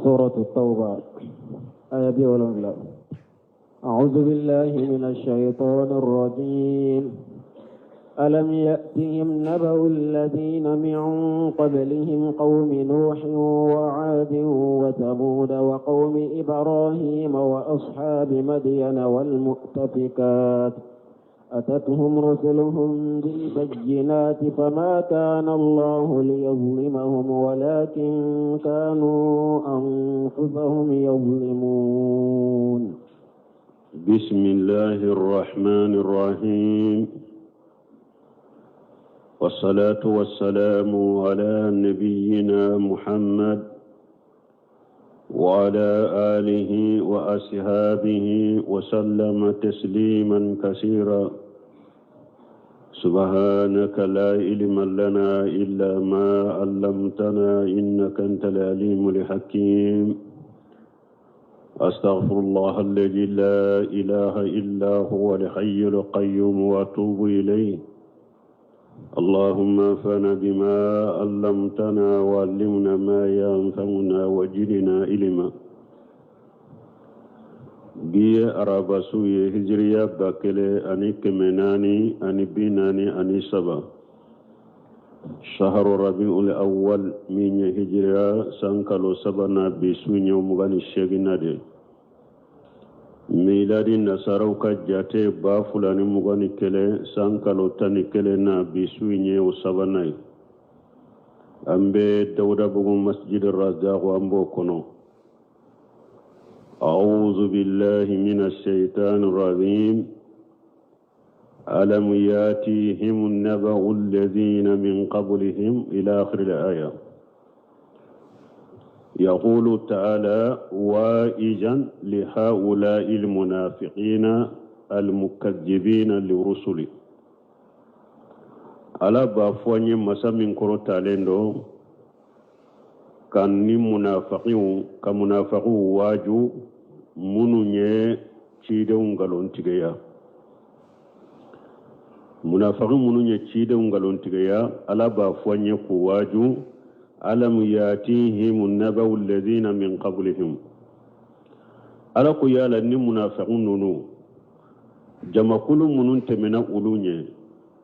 سورة التوبة آية ولا أعوذ بالله من الشيطان الرجيم ألم يأتهم نبأ الذين من قبلهم قوم نوح وعاد وثمود وقوم إبراهيم وأصحاب مدين والمؤتفكات أتتهم رسلهم بالبينات فما كان الله ليظلمهم ولكن كانوا أنفسهم يظلمون. بسم الله الرحمن الرحيم والصلاة والسلام على نبينا محمد وعلى آله وأصحابه وسلم تسليما كثيرا. سبحانك لا علم لنا إلا ما علمتنا إنك أنت العليم الحكيم. أستغفر الله الذي لا إله إلا هو الحي القيوم وأتوب إليه. اللهم انفعنا بما علمتنا وعلمنا ما ينفعنا وزدنا علما. بي أرابسوي هجريا باكلي أني كمناني أني بيناني أني سبا شهر ربيع الأول من هجريا سانكالو سبنا بسوين يوم غني الشيخنا دي ميلادي نصارو كجاتي بافلاني مغاني كله سانكالو تاني كله نا بسويني وسبناي أمبي دودا بغم مسجد الرزاق وأمبو كنو. أعوذ بالله من الشيطان الرجيم. ألم ياتيهم النبأ الذين من قبلهم إلى آخر الآية. يقول تعالى وائجا لهؤلاء المنافقين المكذبين لرسله. على بافواني مسامين كرو تالندو كان منافقين واجو منونye چيدون غالون تيغيا. منافقين منونye چيدون غالون تيغيا على بافواني كو واجو ألم ياتيهم النبأ الذين من قبلهم. ألا قيالا ني منافقون نونو جما كل منون تمنا أولوني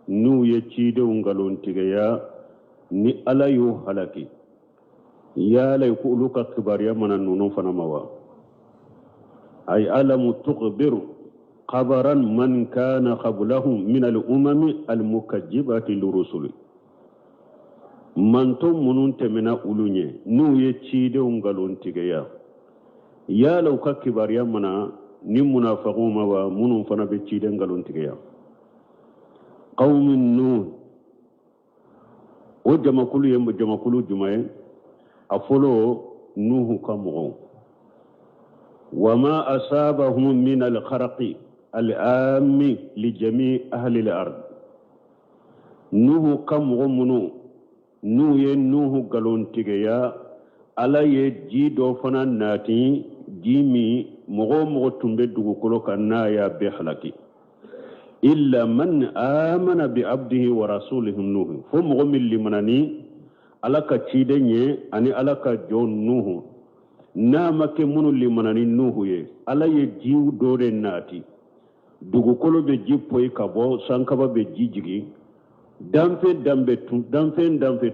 نو يتشيد ونغالون تيغيا ني ألا يو هلاكي يا لا يقولوك كبار يا من نونو فنموا أي ألم تخبر خبرا من كان قبلهم من الأمم المكذبة لرسله. manto munun temena ulunye nu ye chide ungalon tigeya ya law ka kibariya mana ni munafiqun ma wa munun fana be chide ungalon tigeya. qaumun nuh o jamakulu yembo jamakulu jumaye afolo nuhu kamu wama asabahum min al-kharqi al-ammi li jami' ahli al-ard. nuhu kamu munu nu ye nuhu galon tigeya ala ye ji do fana nati jimi mogo tumbe dugukolo kanna ya be halaki illa man amana bi abdihi wa rasulihi nuhu fo mogo milli manani ala ka cidenye ani ala ka jon nuhu na make munu limanani nuhu ye ala ye ji do de nati dugukolo be ji poy kabo sankaba be ji jigi danfe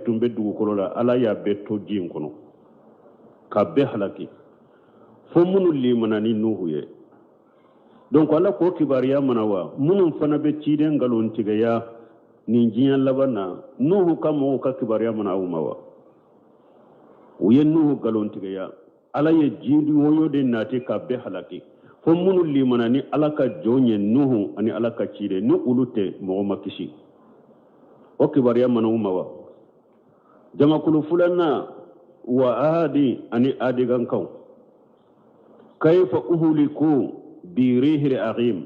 tumbe dugukolo la ala ya beto jin kono ka be halaki fo munu limanani nuhu ye. donc ala ko kibariya manawa munu fana be cide ngalon tigeya ni jiyan labana nuhu kamo ka kibariya manawa mawa uye nuhu galon tigeya ala ye jidi woyo de nati ka be halaki fo munu limanani ala ka jonye nuhu ani ala ka cide ni ulute mo makisi o kibariya manawa mawa. jamakulu fulanna wa adi ani adi gankaw kayfa uhuliku bi rihil aqim.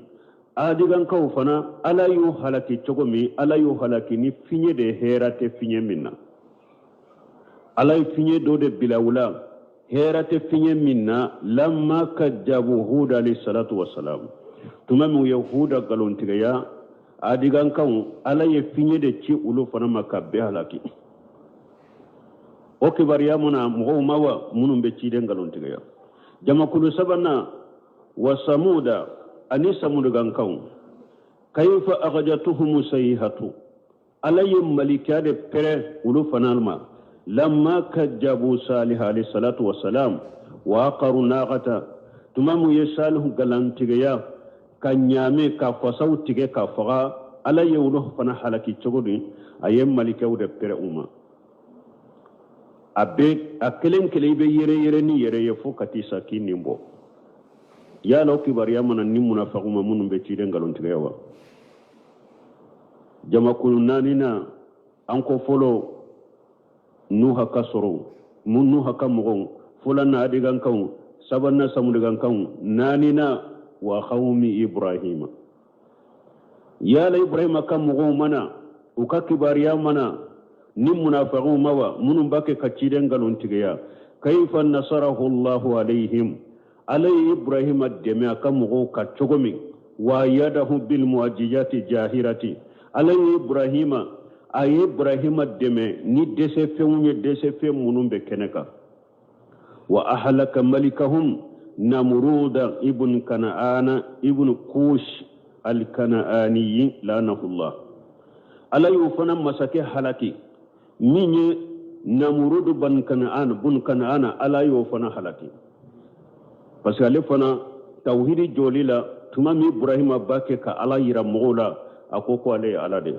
adi gankaw fana ala yu halaki chogomi ala yu halaki ni finye de herate finye minna ala yu finye do de bilawula herate finye minna lamma kadjabu huda alayhi salatu wassalam. tumamu yahuda galontigaya adi gankaw ala ye finye de ci ulu fana makabbe halaki o kibariyamuna mogo mawa munum be ciden galontigeya jama kulu sabana wa samuda ani samudu gankaw kayfa aghjatuhum sayhatu alayhim malikade pere ulu fanalma lamma kajjabu salih alayhi salatu wassalam wa aqaru naqata tumamu yasalihu galantigeya kanyame ka fasaw tige ka faga alayhi ulu fana halaki chogodi ayem malikawde pere umma abe akelen kele be yere ni yere ye fo katisa kinimbo ya no kibariyamana ni munafiquma munum be ciden galontigeya jama kulunanina anko folo nuha kasoro mun nuha kamugon fulana adigan kan sabanna samudigan kan nanina wa qaumi ibrahima ya la ibrahima kamugon mana uka kibariya mana nim munafiqun mawa munum bake kaciden galontigeya kayfa nasarahu allah alaihim alay ibrahima deme kamugo kacogomi wa yadahu bil muajjati jahirati alay ibrahima deme ni dese fe munum be keneka wa ahlaka malikahum namruda ibn kana'ana ibn kush al kana'ani lanahullah alay ufana masake halaki minye namrudu bun kana'ana alay ufana halaki parce que ale fana tawhidi jolila tuma mi ibrahima bake ka ala yira mogola akoko ale alade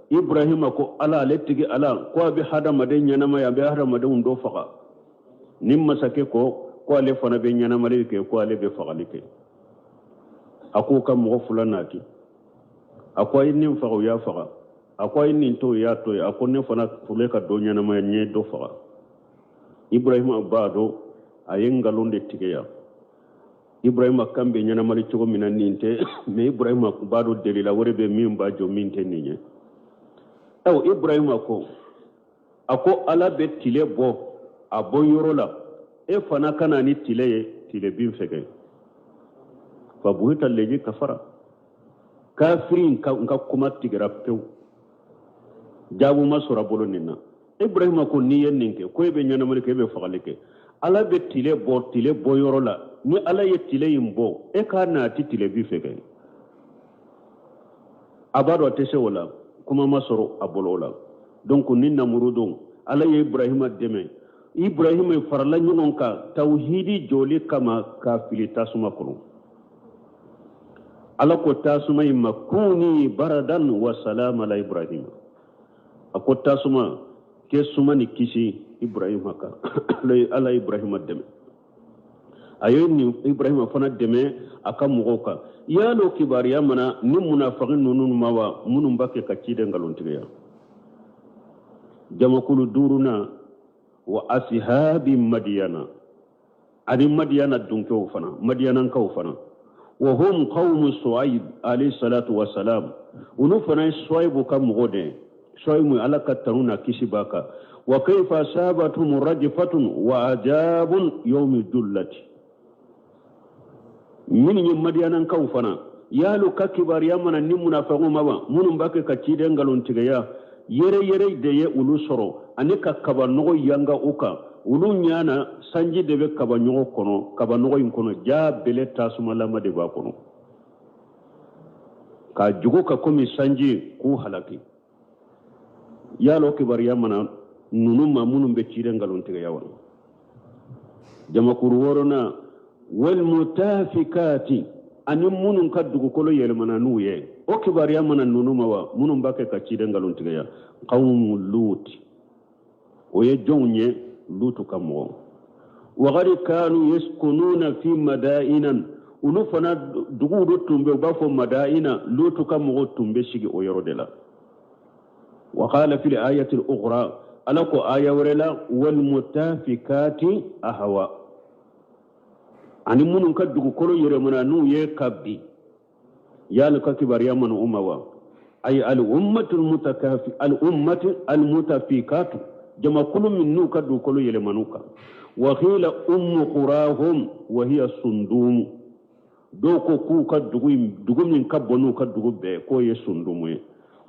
ibrahima ko ala letigi ala ko be hadama de nyanama ya be hadama de undo faga nimma sake ko ale fana be nyanama le ke ko ale be fagalike ako kam mo fulanati ako yin faga ya faga ako yin to ya to ako ne fana fuleka do nyanama nye do faga ibrahima bado ayengalonde tigeya ibrahima kambe nyana mali cogo minanninte me ibrahima bado delila worebe min ba jo minte ninye taw ibrahima ko ako ala be tile bo abo yorola e fana kana ni tile bin fege fa buhita leji kafara kafirin ka kuma tigera pew jabu masura bolo ninna ibrahima ko ni yenninke ko be nyana mali ke be fagalike ala be tile bo yorola ni ala ye tile yimbo e ka na ti tile bi fege abado tese wala kuma masoro abolola donc ni namurudon ala ye ibrahima deme ibrahima farla nyon ka tauhidi joli kama ka filita suma kono ala ko tasuma makuni baradan wa salam ala ibrahima ako tasuma ke suma ni kisi ibrahima ka ala ibrahima deme ayo ni ibrahima fana deme aka mugoka yalo kibariya mana ni munafiqin nunun mawa munum bake ka cide ngalontiya jamakulu duruna wa ashabi madyana ani madyana dunko fana madyanan ka fana wa hum qaum suaib alayhi salatu wassalam unu fana suaib ka mugode suaib ala ka taruna kisibaka wa kayfa sabatum rajfatun wa ajabun yawmi dullati min yi madiyanan kan fana yalu ka kibariya mana ni munafiqun mawa munum bake ka cide ngalon tigaya yere de ye ulu soro ani ka kaba nogo yanga uka ulu nyana sanji debe kaba nyogo kono kaba nogo yin kono ja bele tasuma lama de ba kono ka jugo ka komi sanji ku halaki yalo kibariya mana nunuma munum be cide ngalon tigaya wa jama kurworona wal mutafikati ani munun kaddugo kolo yelmana nuye o kibariya mana nunuma wa munun bake ka cide ngalon tigaya qawm lut o ye jonye lutu kamo wa gari kanu yaskununa fi madainan ulu fana dugu do tumbe bafo madaina lutu kamo tumbe shigi o yorodela wa qala fil ayati al-ukhra alako aya warela wal mutafikati ahwa ani munun kaddugo kolo yelmana nuye kabbi yal ka kibariya mana umawa ay al ummatul mutafikatu jama kullu min nuka du kolo yele manuka wa khila ummu qurahum wa hiya sundum do ko ku ka dugu min kabonu ka dugu be ko ye sundumu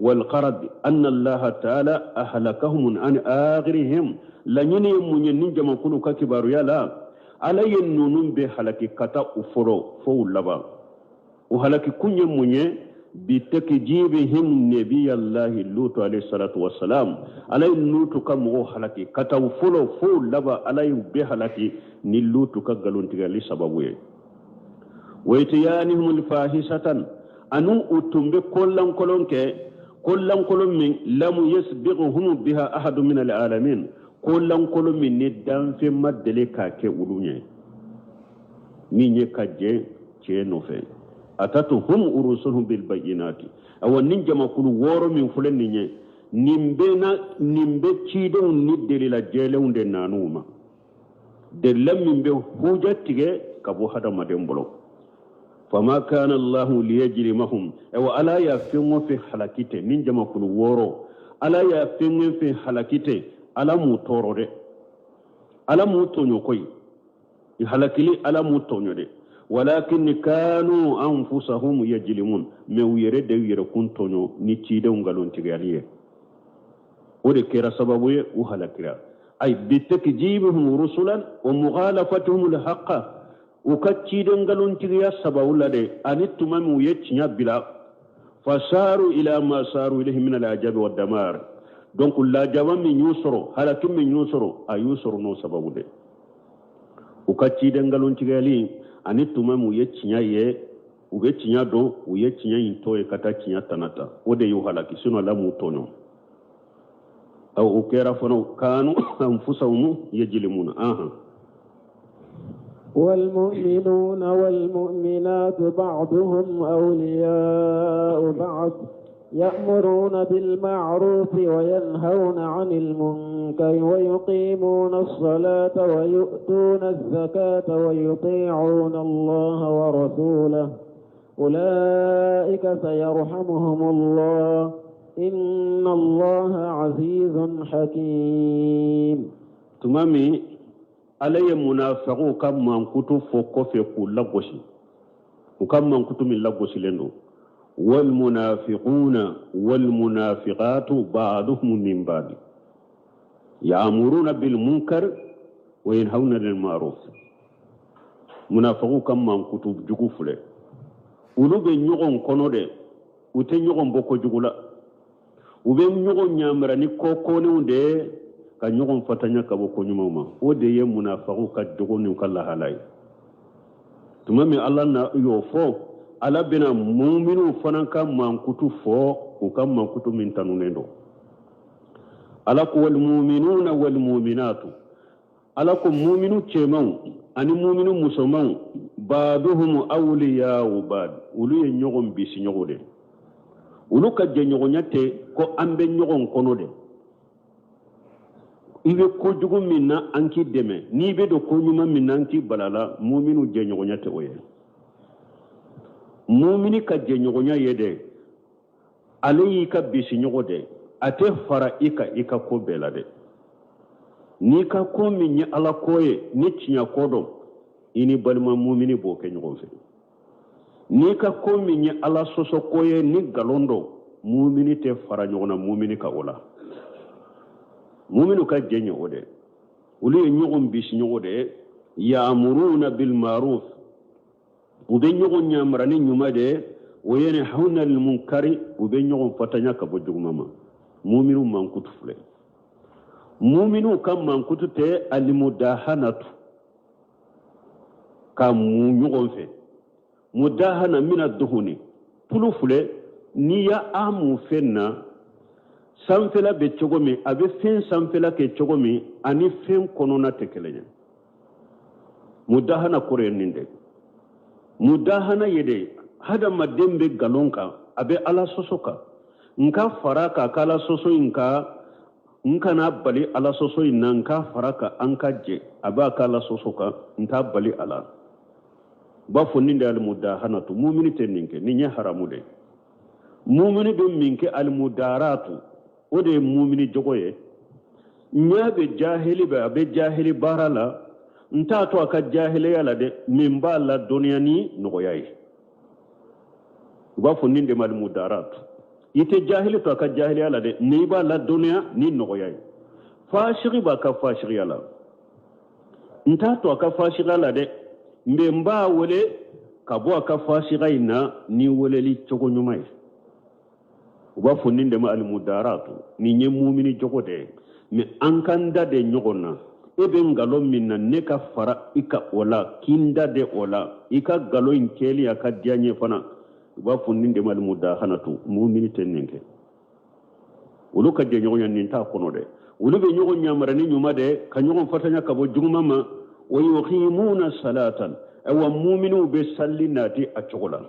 والقرد أن الله تعالى أهلكهم عن آخرهم لن ينمو ينجم كل كبار يلا على ينون بهلك كتا أفرو فول لبا وهلك كن يمني بتكجيبهم نبي الله لوط عليه الصلاة والسلام على لوط كم هلك كتا أفرو فول لبا على بهلك نلوط كقلون تغلي سببوه ويتيانهم الفاحشة أنو أتم بكلن كلن كلن كلن من لم يسبقهم بها أحد من العالمين كلن كلن من ندم في مدلك كأولوني من يكجي كنوفي أتتهم أرسلهم بالبينات أو ننجا ما كل وارو من فلن نمبنا نمبتشيدون ندلي لجيلون دنانوما دلم من بحوجة كبو هذا مدنبلو فما كان الله ليجرمهم او الا يفهم في حلقته نينجا مكل وورو الا يفهم في حلقته الا موتورو دي الا موتونيو كوي يحلقلي الا موتونيو دي ولكن كانوا انفسهم يجرمون مو يرد يركون تونيو نيتشيدو غالون تيغاليه ودي كيرا سببو وحلقرا اي بتكجيبهم رسلا ومغالفتهم الحق ukaciden galon tiriya sabawula de anituma mu yecinya bila fasaru ila ma saru ilahi min al-ajab wa damar donc la jawam min yusro halakim min yusro ayusro no sababu de ukaciden galon tiriyali anituma mu yecinya ye ubecinya do uyecinya into e kata cinya tanata ode yo halaki sino la mu tono aw ukera fono kanu anfusahum yajlimuna والمؤمنون والمؤمنات بعضهم أولياء بعض يأمرون بالمعروف وينهون عن المنكر ويقيمون الصلاة ويؤتون الزكاة ويطيعون الله ورسوله أولئك سيرحمهم الله إن الله عزيز حكيم تمامي علي منافقو كم من كتب فوق في كل لغوشي وكم من كتب من لغوشي لنو والمنافقون والمنافقات بعضهم من بعض يأمرون بالمنكر وينهون عن المعروف منافقو كم من كتب جغفله ولو بنيغون كونو دي وتنيغون بوكو جغلا وبنيغون نيامراني كوكونو دي ka ɲɔgɔn fatanya ka bɔ koɲumanw ma o de ye munafagu ka jogo ni ka lahala ye tuma min ala na y'o fɔ ala bɛna muminu fana ka mankutu fɔ u ka mankutu min tanunen don ala ko walmuminuna walmuminatu ala ko muminu cɛmanw ani muminu musomanw baaduhum awliyau bad olu ye ɲɔgɔn bisi ɲɔgɔn de olu ka jɛɲɔgɔnya tɛ ko an bɛ ɲɔgɔn kɔnɔ de ibe ko jugu min na an k'i dɛmɛ n'i bɛ don ko ɲuman min na an k'i balala muminu jɛɲɔgɔnya tɛ o ye mumini ka jɛɲɔgɔnya ye dɛ ale y'i ka bisi ɲɔgɔn dɛ a tɛ fara i ka ko bɛɛ la dɛ n'i ka ko min ye ala ko ye ni tiɲɛ ko dɔn i ni balima mumini b'o kɛ ɲɔgɔn fɛ n'i ka ko min ye ala sɔsɔ ko ye ni nkalon dɔn mumini tɛ fara ɲɔgɔn na mumini ka o la muminu ka jɛɲɛ o dɛ olu ye ɲɔgɔn bisi ɲɔgɔn dɛ ya'muruna bil ma'ruf u bɛ ɲɔgɔn ɲamara ni ɲuman dɛ wa yanhauna anil munkari u bɛ ɲɔgɔn fatanya ka bɔ juguman ma muminu mankutu filɛ muminu ka mankutu tɛ alimudahanatu ka mu ɲɔgɔn fɛ mudahana mina duhuni tulu filɛ n'i ya amu fɛn na sanfɛla bɛ cogo min a bɛ fɛn sanfɛla kɛ cogo min ani fɛn kɔnɔna tɛ kelen ye mudahana kɔrɔ ye nin dɛ mudahana ye de hadamaden bɛ nkalon kan a bɛ ala sɔsɔ kan nka fara kan ka ala sɔsɔ in kan n kana bali ala sɔsɔ in na nka fara kan an ka jɛ a b'a ka ala sɔsɔ kan n t'a bali ala b'a fɔ nin de ye alimudahana to mumini tɛ nin kɛ nin ye haramu de mumini bɛ min kɛ alimudaratu o de ye mumini jogo ye ɲɛ bɛ jahili bɛ a bɛ jahili baara la n t'a to a ka jahiliya la dɛ min b'a la dɔnniya ni nɔgɔya ye u b'a fɔ nin de ma alimudaratu ite jahili to ka jahili ala de ni ba la dunya ni no yai fashiri ba ka fashiri ala nta to ka fashiri ala de mbe mba wole ka bo ka fashiri ina ni wole li chogo nyumai uba foninde ma al mudaratu ni nye mu'mini jogo de me an kan da de nyogona ebe ngalo minna ne ka fara ika ola kinda de ola ika galo inkeli aka dianye fana uba foninde ma al mudahanatu mu'mini tenenke ulu ka je nyogonya ninta kono de ulu be nyogonya marani nyuma de ka nyogon fatanya ka bo jugumama wa yuqimuna salatan aw mu'minu be sallinati a chogola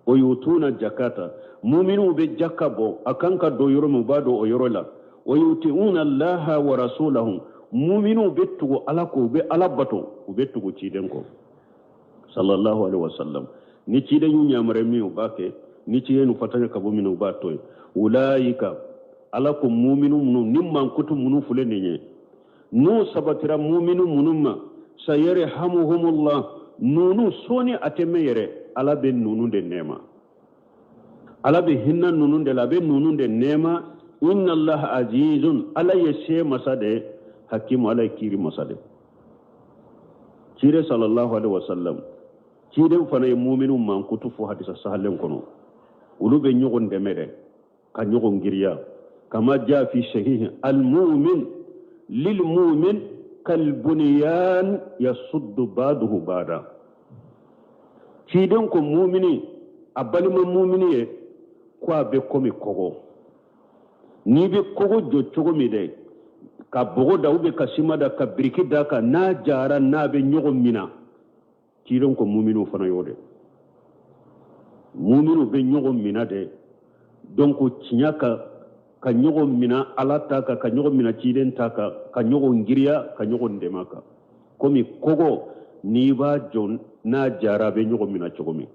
o yutuna jakata mu'minu be jakabo akanka do yoro mubado o yorola o yutiuna allaha wa rasulahu mu'minu be tugo alako be alabato be tugo ciden ko sallallahu alaihi wasallam ni ciden yu nyamare mi ubake ni ciden fatanya kabo min ubato ulaika alako mu'minu munu nimman kutu munu fulene nye no sabatira mu'minu munumma sayarhamuhumullah nunu soni atemeyere ala be nunu de nema ala be hinna nunu de la be nunu de nema inna allah azizun ala yashe masade hakim ala kiri masade cire sallallahu alaihi wasallam cire fana mu'minun man kutufu hadisa sahalen kono ulube nyogon de mede ka nyogon giriya kama ja fi sahih al mu'min lil mu'min kal bunyan yasuddu baduhu bada ciden ko mu'mini abalima mu'mini ye kwa be komi kogo ni be kogo jo chogo mi de ka bogo da ube ka simada ka biriki da ka na jara na be nyogo mina ciden ko mu'minu fana yode mu'minu be nyogo mina de donc cinyaka ka nyogo mina alata ka nyogo mina ciden taka ka nyogo ngiriya ka nyogo ndemaka komi kogo ni ba jon na jara be nyogo mina chogomi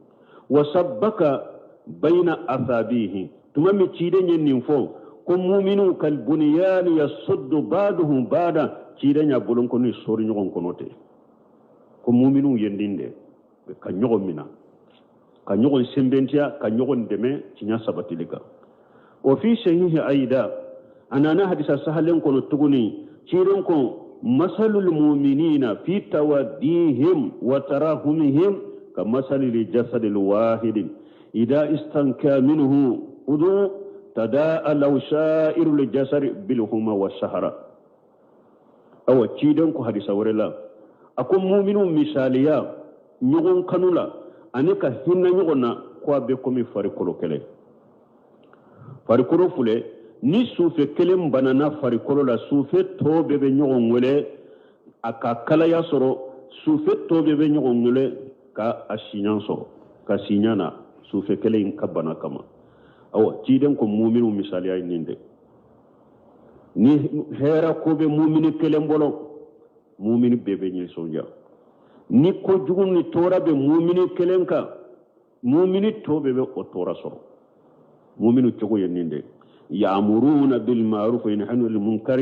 wasabbaka baina athabihi tuma mi ciden yen ninfo ko mu'minu kal bunyan yasuddu baduhu bada ciden ya bolon ko ni sori nyogo konote ko mu'minu yendinde ka nyogo mina ka nyogo sembentia ka nyogo ndeme cinya sabatilika وفي شيء أيضا أنا نحدث سهلين كنو تغني شيرين كن مثل المؤمنين في توديهم وتراهمهم كمثل الجسد الواحد إذا استنكى منه أذو تداء لو شائر الجسد بالهما والسهرة أو شيرين كن حدث ورلا أكون مؤمن مثاليا نيغون كنولا أنك هنا نيغونا كوا بكم فريقلو كلي farikolo fule ni sufe kelen banana farikolo la sufe to bebe nyogon wele aka kala ya soro sufe to bebe nyogon wele ka asinyan soro ka sinyana sufe kelen ka bana kama awa ciden ko mu'minu misali ay ninde ni hera ko be mu'mini kelen bolo mu'mini bebe nyi sonja ni ko jugun ni tora be mu'mini kelen ka mu'mini to bebe o tora soro mu'minu chogo yeninde ya'muruna bil ma'ruf wa yanhauna 'anil munkar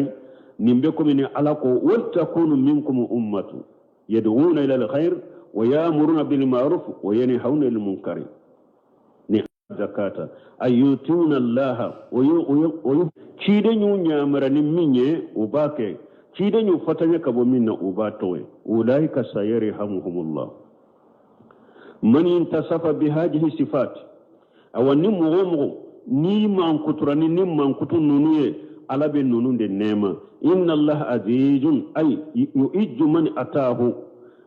nimbekum min alaqo wa takunu minkum ummatu yad'una ila al khair wa ya'muruna bil ma'ruf wa yanhauna 'anil munkar ni zakata ayutuna allaha wa chidenyu nyamara ni minye ubake chidenyu fatanya kabo minna ubatowe ulaika sayarhamuhumullah man intasafa bihadhihi sifat awani mugomugo ni man kuturani ni man kutun nunuye ala be nununde nema inna allah azizun ay yu'ijju man atahu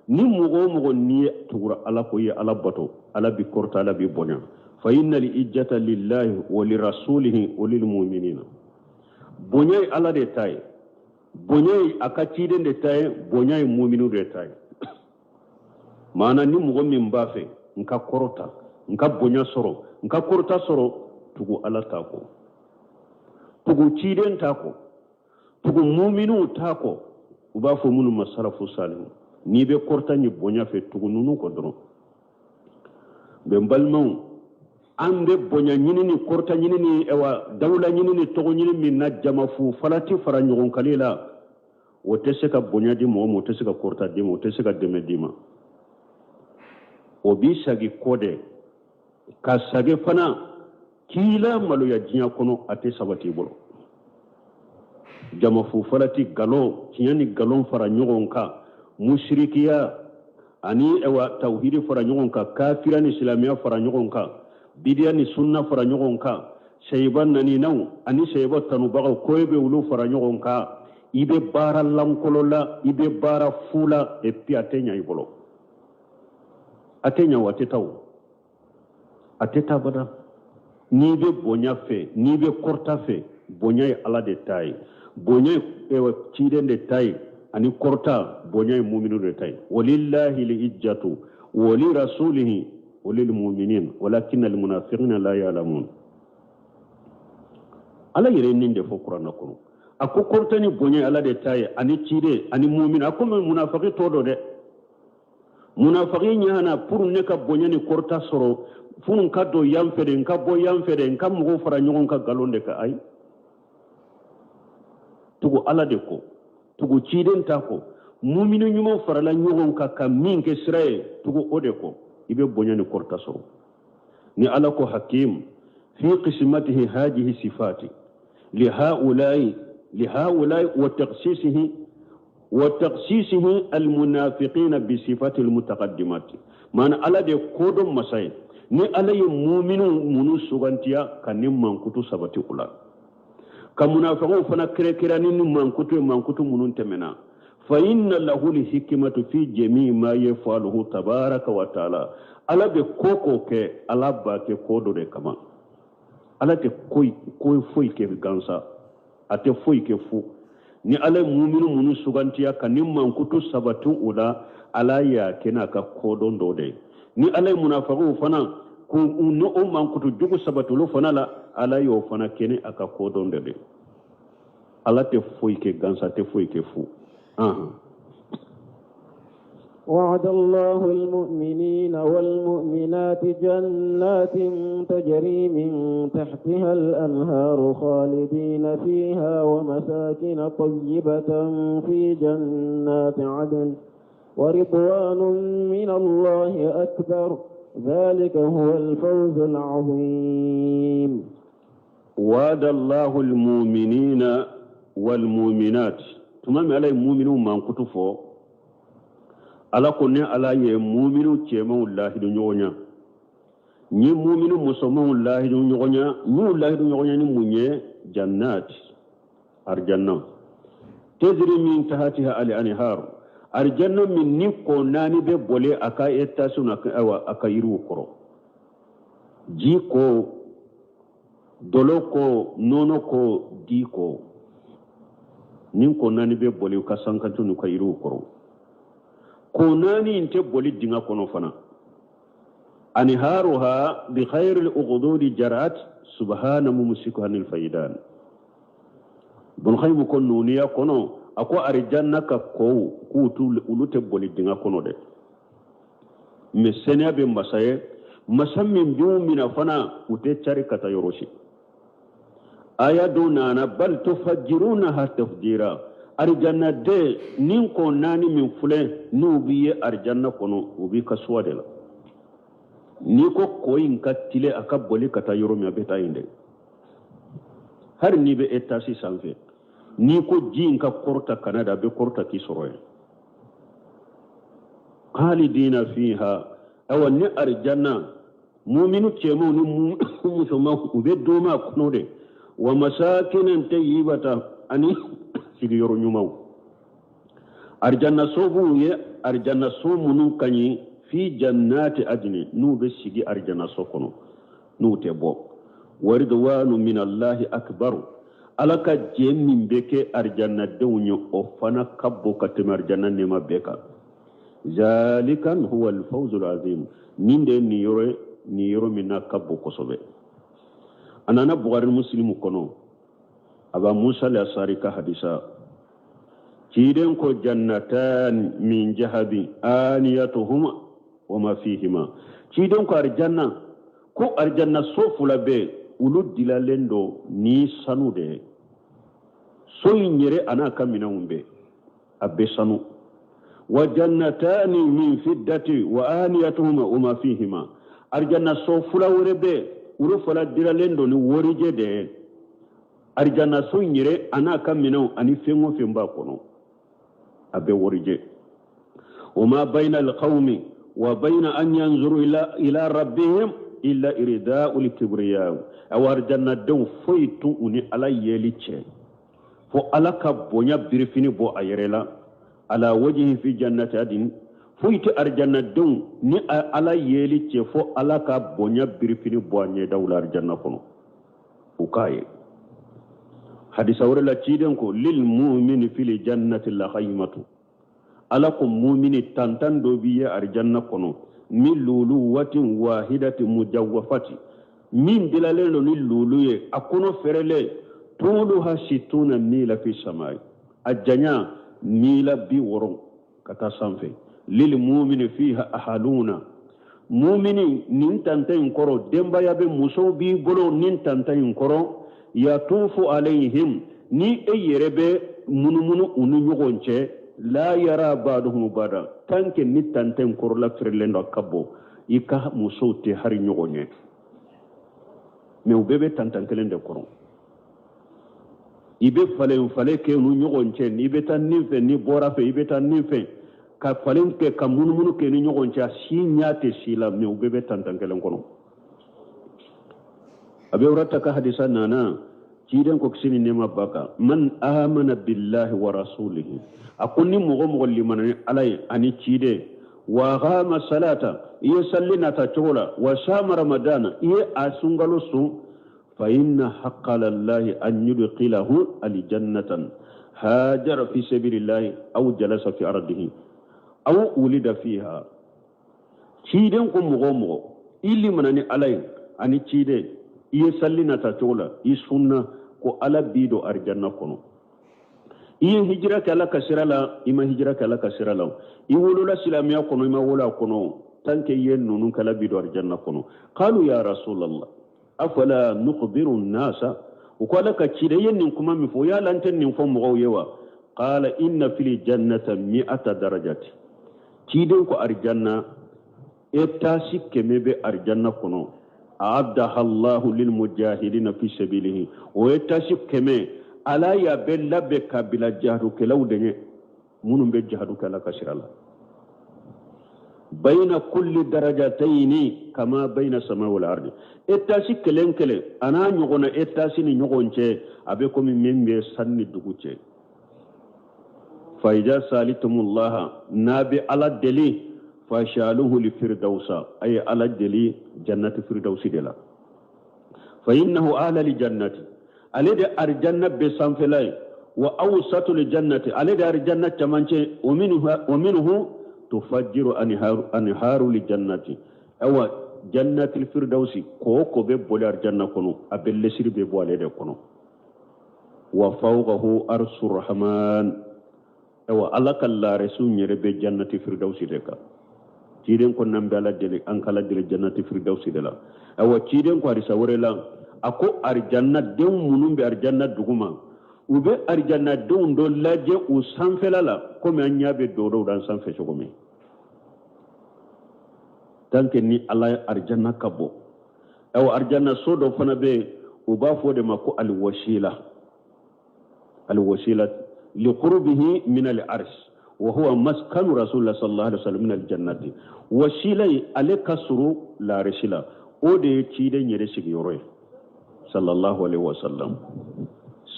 ni mugomugo ni tura ala ko ye ala bato ala bi korta ala bi bonya fa inna li ijjata lillahi wa li rasulihi wa lil mu'minina bonya ala de tay bonya akachide de tay bonya mu'minu de tay mana ni mugo min bafe nka korota nka bonya soro nka korta soro tugu ala tako tugu ciden tako tugu mu'minu tako uba fo munu masalafu salim ni be korta ni bonya fe tugu nunu ko dron be balmaw ande bonya nyini ni korta nyini ni ewa dawla nyini ni togo nyini min najjama fu falati fara nyogon kalila woteseka bonya di mo woteseka korta di mo woteseka demedima obi sagi kode ka sage fana kila malo ya jinya kono ate sabati bolo jama fu falati galo kiyani galon fara nyogon ka mushrikiya ani ewa tauhidi fara nyogon ka kafira ni islamiya fara nyogon ka bidiya ni sunna fara nyogon ka shayban nani naw ani shayba tanu bago koybe wulu fara nyogon ka ibe bara lankolola ibe bara fula e pi atenya ibolo atenya wate taw ateta bada ni be bonya fe ni be korta fe bonya e ala de tay bonya e chiden de tay ani korta bonya e mu'minu de tay walillahi li ijjatu wa li rasulihi wa lil mu'minin walakin al munafiqina la ya'lamun ala yere ninde fo qur'ana ko ako korta ni bonya ala de tay ani chide ani mu'min ako munafiqi todo de munafiqi nyana pour ne ka bonya ni korta soro funun kaddo yamfede nka bo yamfede nka mugo fara nyogon ka galonde ka ay tugo ala de ko tugo ciden ta ko mu'minu nyumo fara la nyogon ka kamin ke siraye tugo ode ko ibe bonyani korta so ni ala ko hakim fi qismatihi hadhihi sifati li haula'i wa taqsisihi al munafiqina bi sifati al mutaqaddimat man ala de kodum masay ni ala ye mu'minu munu sugantiya kanin mankutu sabati kula ka munafiqun fana kire ni mankutu munun temena fa inna lahu li hikmatu fi jami' ma yafaluhu tabaraka wa taala ala be koko ke ala ba ke kodo de kama ala te koy foi ke gansa ate foi ke fu ni ala mu'minu munu sugantiya kanin mankutu sabati ula ala ya kena ka kodo ndode ni alay munafiqu fana ku no man kutu jugu sabatulo fana la alay yo fana kene aka ko don de ala te foy ke gansa te foy ke fu وعد الله المؤمنين والمؤمنات جنات تجري من تحتها الأنهار خالدين فيها ومساكن طيبة في جنات عدن ورضوان من الله أكبر ذلك هو الفوز العظيم وعد الله المؤمنين والمؤمنات تمام على المؤمنون من كتفو على كنا على المؤمنون تيمون الله دنيونا ني مؤمنون مسلمون الله دنيونا ني الله دنيونا ني جنات أرجنة تجري من تحتها الأنهار arjanna min ni ko nani be bole aka etta suna aka yiru koro ji ko dolo ko nono ko di ko nin ko nani be bole ka sankantu nu ka yiru koro ko nani inte bole dinga kono fana anharuha bi khairil uqdudi jarat subhana mumsiku anil faidan bun khaybu kon nuniya kono ako arjanna ka ko kutu ulute boli dinga kono de me senya be masaye masammin biumina fana ute chari kata yoroshi aya dona na bal tufajjiruna tafjira arjanna de nin ko nani min fule nubiye arjanna kono ubi kaswa de la ni ko koyin katile aka boli kata yoromi abeta inde har ni be etasi sanfe ni ko jin ka korta kanada be korta ki soroye khalidina fiha aw ni arjanna mu'minu chemo ni musoma ube doma kuno de wa masakinan tayyibata ani sigi yoro nyumaw arjanna sobu ye arjanna so munun kanyi fi jannati adni nu be sigi arjanna so kono nu te bo waridwanu min allahi akbar alaka jemin beke arjanna dewnyo o fana kabbo katem arjanna nema beka zalikan huwa al-fawz al-azim ninde ni yoro minna kabbo kosobe anana bukhari muslim kono aba musa al-asari ka hadisa ciden ko jannatan min jahabi aniyatuhuma wa ma fihima ciden ko arjanna so fula be ulu dilalendo ni sanude so yinyere ana kamina umbe abbe sanu wa jannatani min fiddati wa aniyatuhuma wa ma fihima arjanna so fula werebe ulu fala diralen do ni worije de arjanna so nyire ana kamino ani fengo femba kono abe worije وما بين القوم وبين أن ينظروا إلى ربهم إلا إرداء الكبرياء أو أرجنا دو فيتو أني على يليتش فو على كبونيا برفيني بو أيرلا على وجهه في جنة عدن فيت أرجنا دو ني على يليتش فو على كبونيا برفيني بو أني دولة أرجنا كنو وكاي حديث أورلا تشيدنكو للمؤمن في الجنة الخيمة alakum mu'mini tantan do biye arjanna kono min lulu watin wahidati mujawwafati min dilalelo ni lulu ye akono ferele tulu hashituna mila fi samai ajanya mila bi woron kata sanfe lil mu'mini fiha ahaluna mu'mini nin tantan koro demba yabe muso bi bolo nin tantan koro yatufu alaihim ni eyerebe munumunu unu nyogonche la yara ba'duhum ba'da tanke ni tanten korla firlendo kabo ika musote hari nyogonye me ubebe tantan kelende koron ibe fale ke nu nyogonche ni be tan ni fe ni bora fe ibe tan ni fe ka falen ke ka munumunu ke ni nyogonche si nyate sila me ubebe tantan kelen koron abe urata ka hadisa nana kiden ko kisini nema baka man amana billahi wa rasulihi akunni mogo limanani alay ani kide wa ghama salata iya sallina ta chola wa shama ramadana iya asungalo su fa inna haqqa lillahi an yudkhilahu aljannatan hajara fi sabilillahi aw jalasa fi ardihi aw ulida fiha kiden ko mogo illi manani alay ani kide iya sallina ta chola isunna ko ala bido arjanna kono iya hijra kala kasirala ima hijra kala kasirala iwulula silamiya kono ima wula kono tanke yen nunu kala bido arjanna kono qalu ya rasulullah afala nukhbiru an-nasa uqala ka cide yen nin kuma mi fo ya lanten nin fo mo yewa qala inna fil jannati 100 darajati ciden ko arjanna etasi kemebe arjanna kono أعدها الله للمجاهدين في سبيله ويتشف كما ألا يبل بك بلا جهدك لو دنيا من بجهدك لا كسر الله بين كل درجتين كما بين السماء والأرض اتاشي كلن كلن أنا نيغونا اتاشي نيغون شيء أبيكم من بسن دغوچه فإذا سالتم الله نبي على الدليل فشالوه لفردوس أي على الدلي جنة فردوس دلا فإنه أهل لجنة أليد أرجنة بسنفلاي وأوسط لجنة أليد أرجنة تمانشي ومنه تفجر أنهار لجنة أو جنة الفردوس كوكو ببولي أرجنة كنو أبلسر ببولي دي كنو وفوقه أرس الرحمن أو ألك الله رسول يربي جنة فردوس ديكا ciden ko nambe ala dele an kala dele jannati firdausi dela awa ciden ko arisa worela ako arjanna dew munumbe arjanna duguma ube arjanna dew ndo laje u sanfelala ko me anyabe dodo dan sanfe chogome tanke ni ala arjanna kabo awa arjanna sodo fana be uba fode mako alwasila liqurbihi min al-arsh وهو مسكن رسول الله صلى الله عليه وسلم من الجنة وشيلي عليك سرو لا رشلا ودي تشيدن يرشي يروي صلى الله عليه وسلم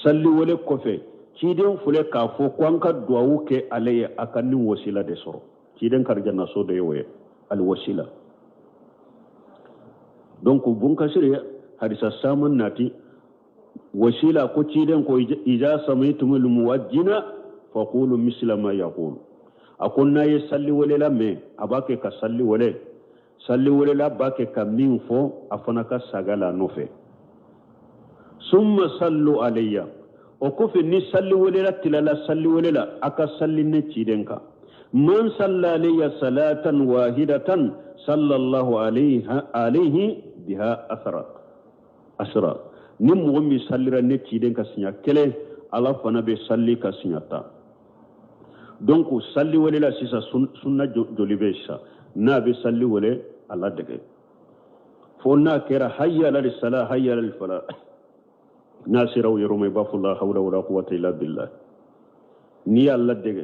صلي ولي كوفي تشيدن فلي كافو كوانكا دواوك علي أكني وسيلة دي سرو تشيدن كارجانا سو دي وي الوسيلة دونك بونكا سيري حديث السامن ناتي وسيلة كو تشيدن كو إذا سميتم الموجنا فقولوا مثل ما يقول أكون يصلي ولا لا مي أباك كصلي ولا لا باك كمين فو أفناك سجلا نوفي ثم صلوا علي وكف نصلي ولا لا تلا صلي ولا لا أكصلي نتشيدنك من صلى علي صلاة واحدة صلى الله عليه بها أسرى نمهم يصلي نتشيدنك سنيا كله الله فنا بيصلي كسنياتا donc salli wala la sisa sunna jolibe sa na be salli wala alla dege فونا كرا حي على الصلاة حي على الفلاح ناصر ويرمي باف الله حول ولا قوة إلا بالله ني الله دغ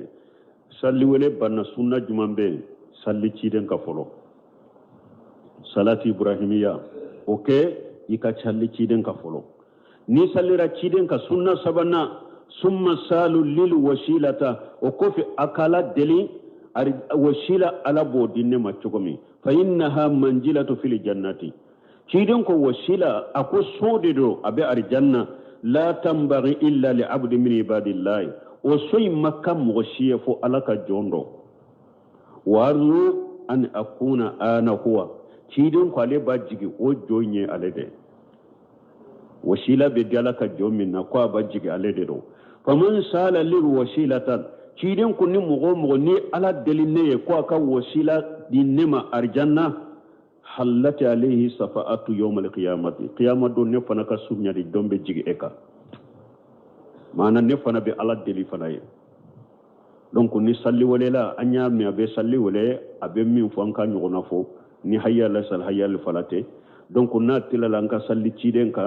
صلي ولي بنا سنة جمان بين صلي تشيدن كفلو صلاة إبراهيمية اوكي يكا صلي تشيدن كفلو ني صلي را تشيدن كسنة سبنا ثم سالوا للوسيلة وكفي أكالا دلي وسيلة على بودين ما تشوكمي فإنها منزلة في الجنة تشيدن كو وسيلة أكو سوددو أبي الجنة لا تنبغي إلا لعبد من عباد الله وسوي مكام مغشية فو ألك جوندو وارزو أن أكون أنا هو تشيدن كو علي باجيكي وجويني علي دي وسيلة بديالك جومنا كو باجيكي علي دي دو فمن سال للوسيلة تشيدن كو نمغو مغني على دليني كو أكا وسيلة دي نما أرجنة حلت عليه صفاءة يوم القيامة قيامة دون نفنا كسوميا دي دوم بجيغي إكا مانا نفنا بي على دلي فناي دونك ني صلي وليلا أنيا مي أبي صلي ولي أبي مين فانكا نيغونا فو ني حيا لسال حيا لفلاتي دونك ناتلا لانكا صلي تشيدنكا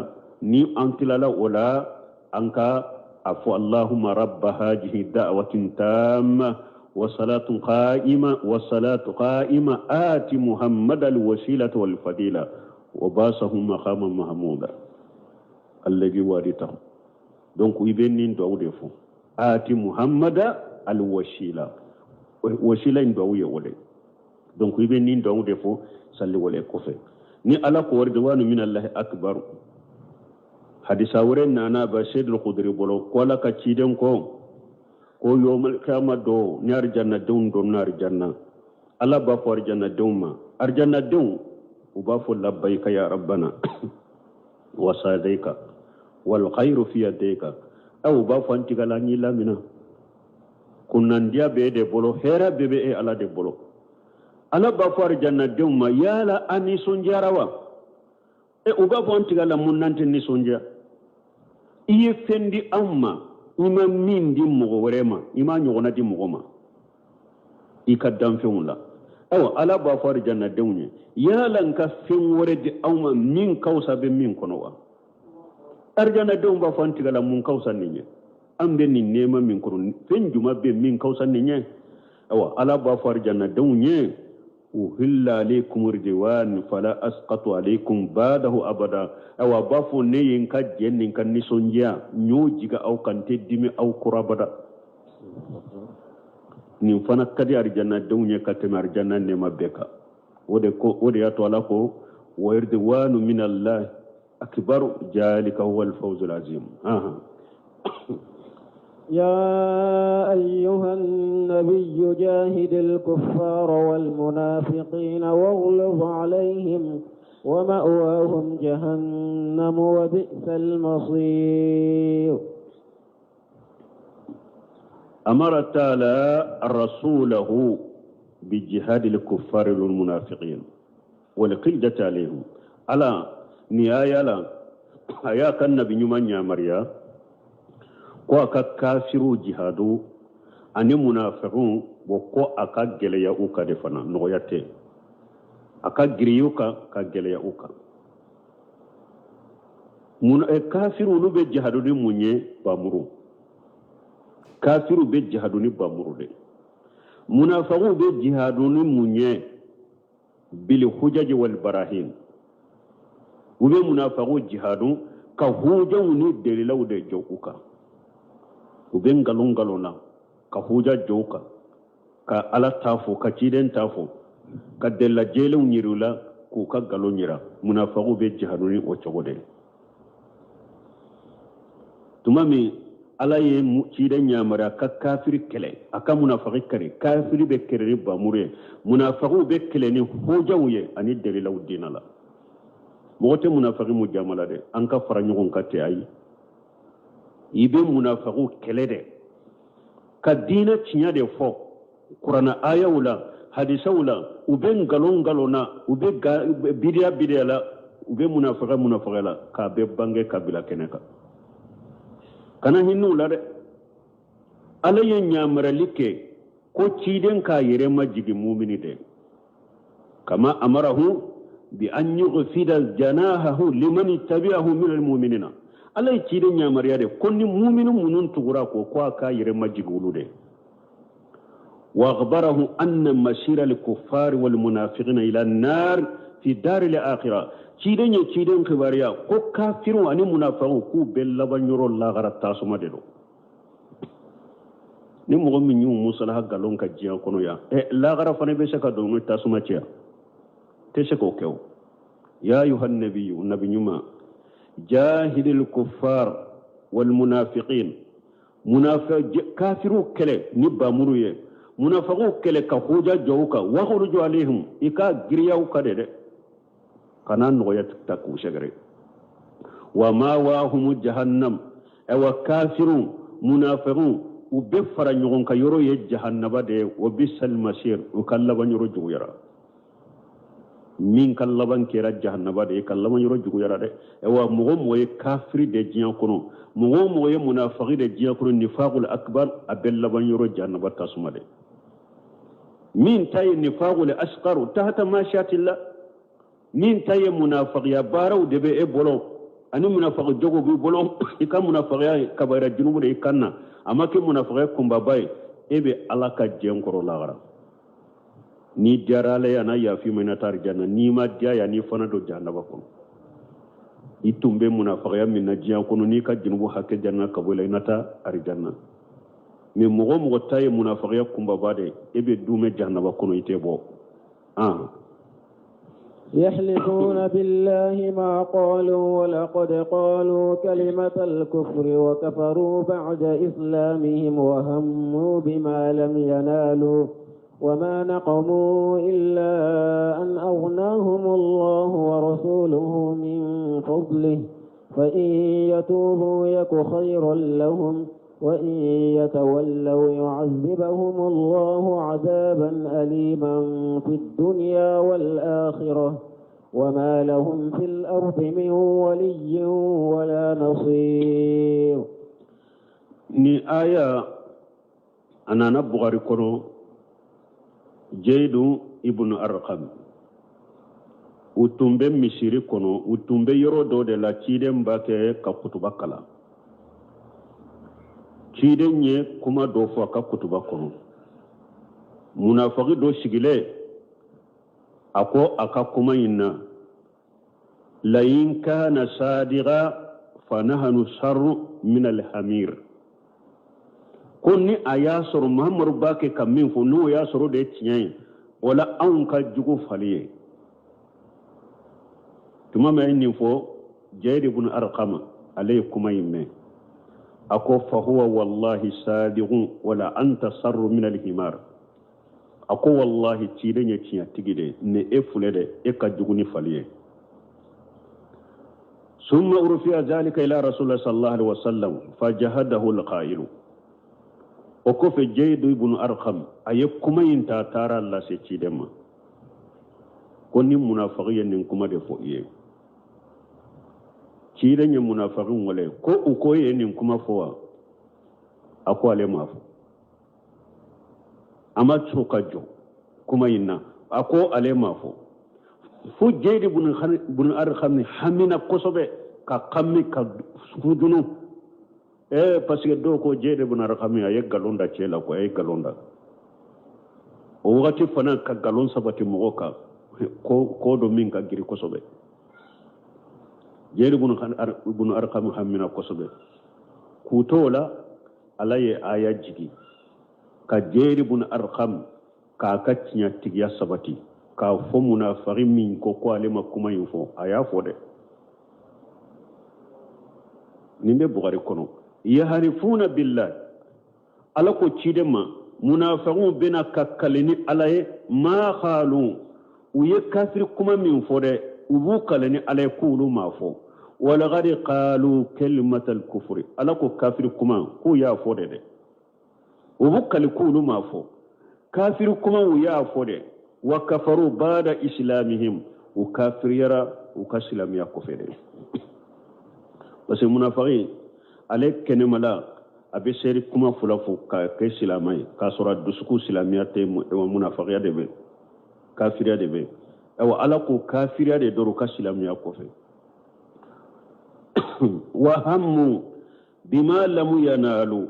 ني أنتلا لا ولا أنكا أفو اللهم رب هذه دعوة تامة وصلاة قائمة آت محمد الوسيلة والفضيلة وباسه مقاما محمودا الذي وارثه دونك يبنين دعو دفو آت محمد الوسيلة وسيلة دعو يولي دونك يبنين دعو دفو صلي ولي كفي ني على قوردوان من الله أكبر حديث أورين أنا بشيد القدر بلو قولا كتشيدن كون ko yomal kama do ni arjanna dum do na arjanna alla ba fo arjanna dum arjanna dum uba fo labbayka ya rabbana wa sadayka wal khairu fi yadayka aw ba fo antigala ni lamina kunnan dia be de bolo hera bebe e ala de bolo alla ba fo arjanna dum yala ani sonjarawa e uba fo antigala munnante ni sonja iye fendi amma ima min di mogo wɛrɛ ima ɲɔgɔnna di mɔgɔ ma i ka danfɛnw la awa ala b'a fɔ arijannadenw ye yala n ka fɛn wɛrɛ di aw ma min ka fisa bɛ min kɔnɔ wa arijannadenw b'a fɔ an tigala mun ka fisa nin ye an bɛ nin nɛɛma min kɔnɔ fɛn juma bɛ min ka fisa nin ye awa ala b'a fɔ arijannadenw ye أهل عليكم الرضوان فلا أسقط عليكم بعده أبدا أو بافو نين كجن كان نسونجا نيوجيكا أو كان تدمي أو كرابدا نفنا كدي أرجانا دونيا كتم أرجانا نما بكا ودي أتوالكو ويرضوان من الله أكبر ذلك هو الفوز العظيم يا أيها النبي جاهد الكفار والمنافقين واغلظ عليهم ومأواهم جهنم وبئس المصير أمر تعالى رسوله بجهاد الكفار والمنافقين والقلدة عليهم على نهاية لا أياك النبي نمان يا مريم ko aka kafiru jihadu ani munafiqun bo ko aka geleya uka de fana noyate aka giriyuka ka geleya uka kafiru no be jihadu ni munye bamuru kafiru be jihadu ni bamuru de munafiqun be jihadu ni munye bil hujaj wal barahin ube munafiqun jihadu ka hujaw ni delilaw de jokuka uben galungalona ka huja joka ka ala tafo ka ciden tafo ka della jelew nyirula ku ka galonyira munafiqu be jihaduni o chogode tumami ala ye ciden nyamara ka kafir kele aka munafiqi kare kafir be kere ba mure munafiqu be kele ni hujawye ani delilaw dinala mote munafiqi mu jamala de an ka fara nyugon ka te ayi ibe munafiqu kelede ka dina cinya de fo qur'ana ayawla hadisawla uben galongalona ube bidia la ube munafiqa la ka be bange kabila keneka kana hinnu la de ala ye nyamara like ko ciden ka yere majigi mu'mini de kama amarahu بأن يغفد جناحه لمن اتبعه من المؤمنين الله يتيدن يا مريم كن مؤمن منون تغراك وكواكا يرمجي قولوا وأخبره أن مسير الكفار والمنافقين إلى النار في دار الآخرة تيدن خباريا كو كافر وأن منافقون كو بلبن يرو الله غرات تاسما دلو ni mogo min yu musalaha galon ka jiya kono ya la gara fane be saka do no tasuma ciya te sako kew ya ayuhan nabiyyu nabiyuma jahidil kuffar wal munafiqin munafiq kafiru kele ni bamuru ye munafiqu kele ka hoja jawka wa khuruju alaihim ika giriyaw kade de kanan no ya takku shagare wa ma wa hum jahannam wa kafirun munafiqun وبفر نيون كيرو يجهنم ده وبسل المسير وكلبن يرو جويرا مين كلبن كيرا جهنم ده كلبن يرو جويرا ده هو مغم وي كافر ده جيان كونو مغم وي منافق ده جيان كونو نفاق الاكبر ابلبن يرو جهنم تاسما ده مين تاي نفاق الاصغر تحت ماشيات الله مين تاي منافق يا بارو ده بي بولو اني منافق جوغو بي بولو يكا منافق يا كبير الجنوب ده كنا amma ke munafiqe kumba bay ebe alaka jenkoro lagara ni jarale yana ya fi mina tar janna ni ma dia ya ni fana do jannaba ko itumbe munafiqe minna jiya kono ni ka jinubu hakke janna kabula inata ar janna me mogo tay munafiqe kumba bade ebe dume jannaba kono itebo يحلفون بالله ما قالوا ولقد قالوا كلمة الكفر وكفروا بعد إسلامهم وهموا بما لم ينالوا وما نقموا إلا أن أغناهم الله ورسوله من فضله فإن يتوبوا يك خيرا لهم وإن يتولوا يعذبهم الله عذابا أليما في الدنيا والآخرة وما لهم في الأرض من ولي ولا نصير ni aya anana bugari kono jeidu ibnu arqam utumbe misiri kono utumbe yoro do de la cide mbake ka kutuba kala cide nye kuma do fo ka kutuba kono munafiki do sigile ako aka kuma inna la in kana sadiqa fa nahnu sharru min al hamir konni ayasoro muhammadu bake kamin fo no yasoro de tiyen wala an ka jugo faliye tuma me ni fo jayd ibn arqam alaykum yimme ako fa huwa wallahi sadiqun wala anta sarru min al himar ako wallahi tide nya tiya tigide ne e fulede e ka juguni faliye summa urfiya zalika ila rasulullah sallallahu alaihi wasallam fajahadahu al qa'il o ko fe jeydu ibn arqam aye kuma yinta tara Allah se ci dema konni munafiqin nin kuma de fo ye ci de nya munafiqin wala ko u ko ye nin kuma fo ako ale mafo ama chokajo kuma yinna ako ale mafo fu jeydu ibn arqam hamina kosobe ka kammi ka fudunu parce que do ko jede bu nar xamia ye galonda ci la ko ay galonda o wati fana ka galon sabati mo ka ko do min ka giri ko sobe jede bu nar xam hamina ko sobe ku tola alaye aya jigi ka jede bu nar xam ka katinya tigiya sabati ka fo munafiqin min ko ale makuma yufo aya fo de nimbe bugari kono yaharifuna billahi ala ko cidema munafiqun bina kakkalini alaye ma khalu uye kafir kuma min fode ubu kalani alaye kulu mafo wala gadi qalu kalimatal kufri ala ko kafir kuma ku ya fode de ubu kal kulu mafo kafir kuma ya fode wa kafaru bada islamihim u kafir yara u kaslam ya kofede parce munafiqin ale kenemala abe seri kuma fulafu ka ke silamai ka sura dusuku silamiya te munafiqiya debe kafiriya debe awa ala ko kafiriya de doro ka silamiya kofe wa hammu bima lam yanalu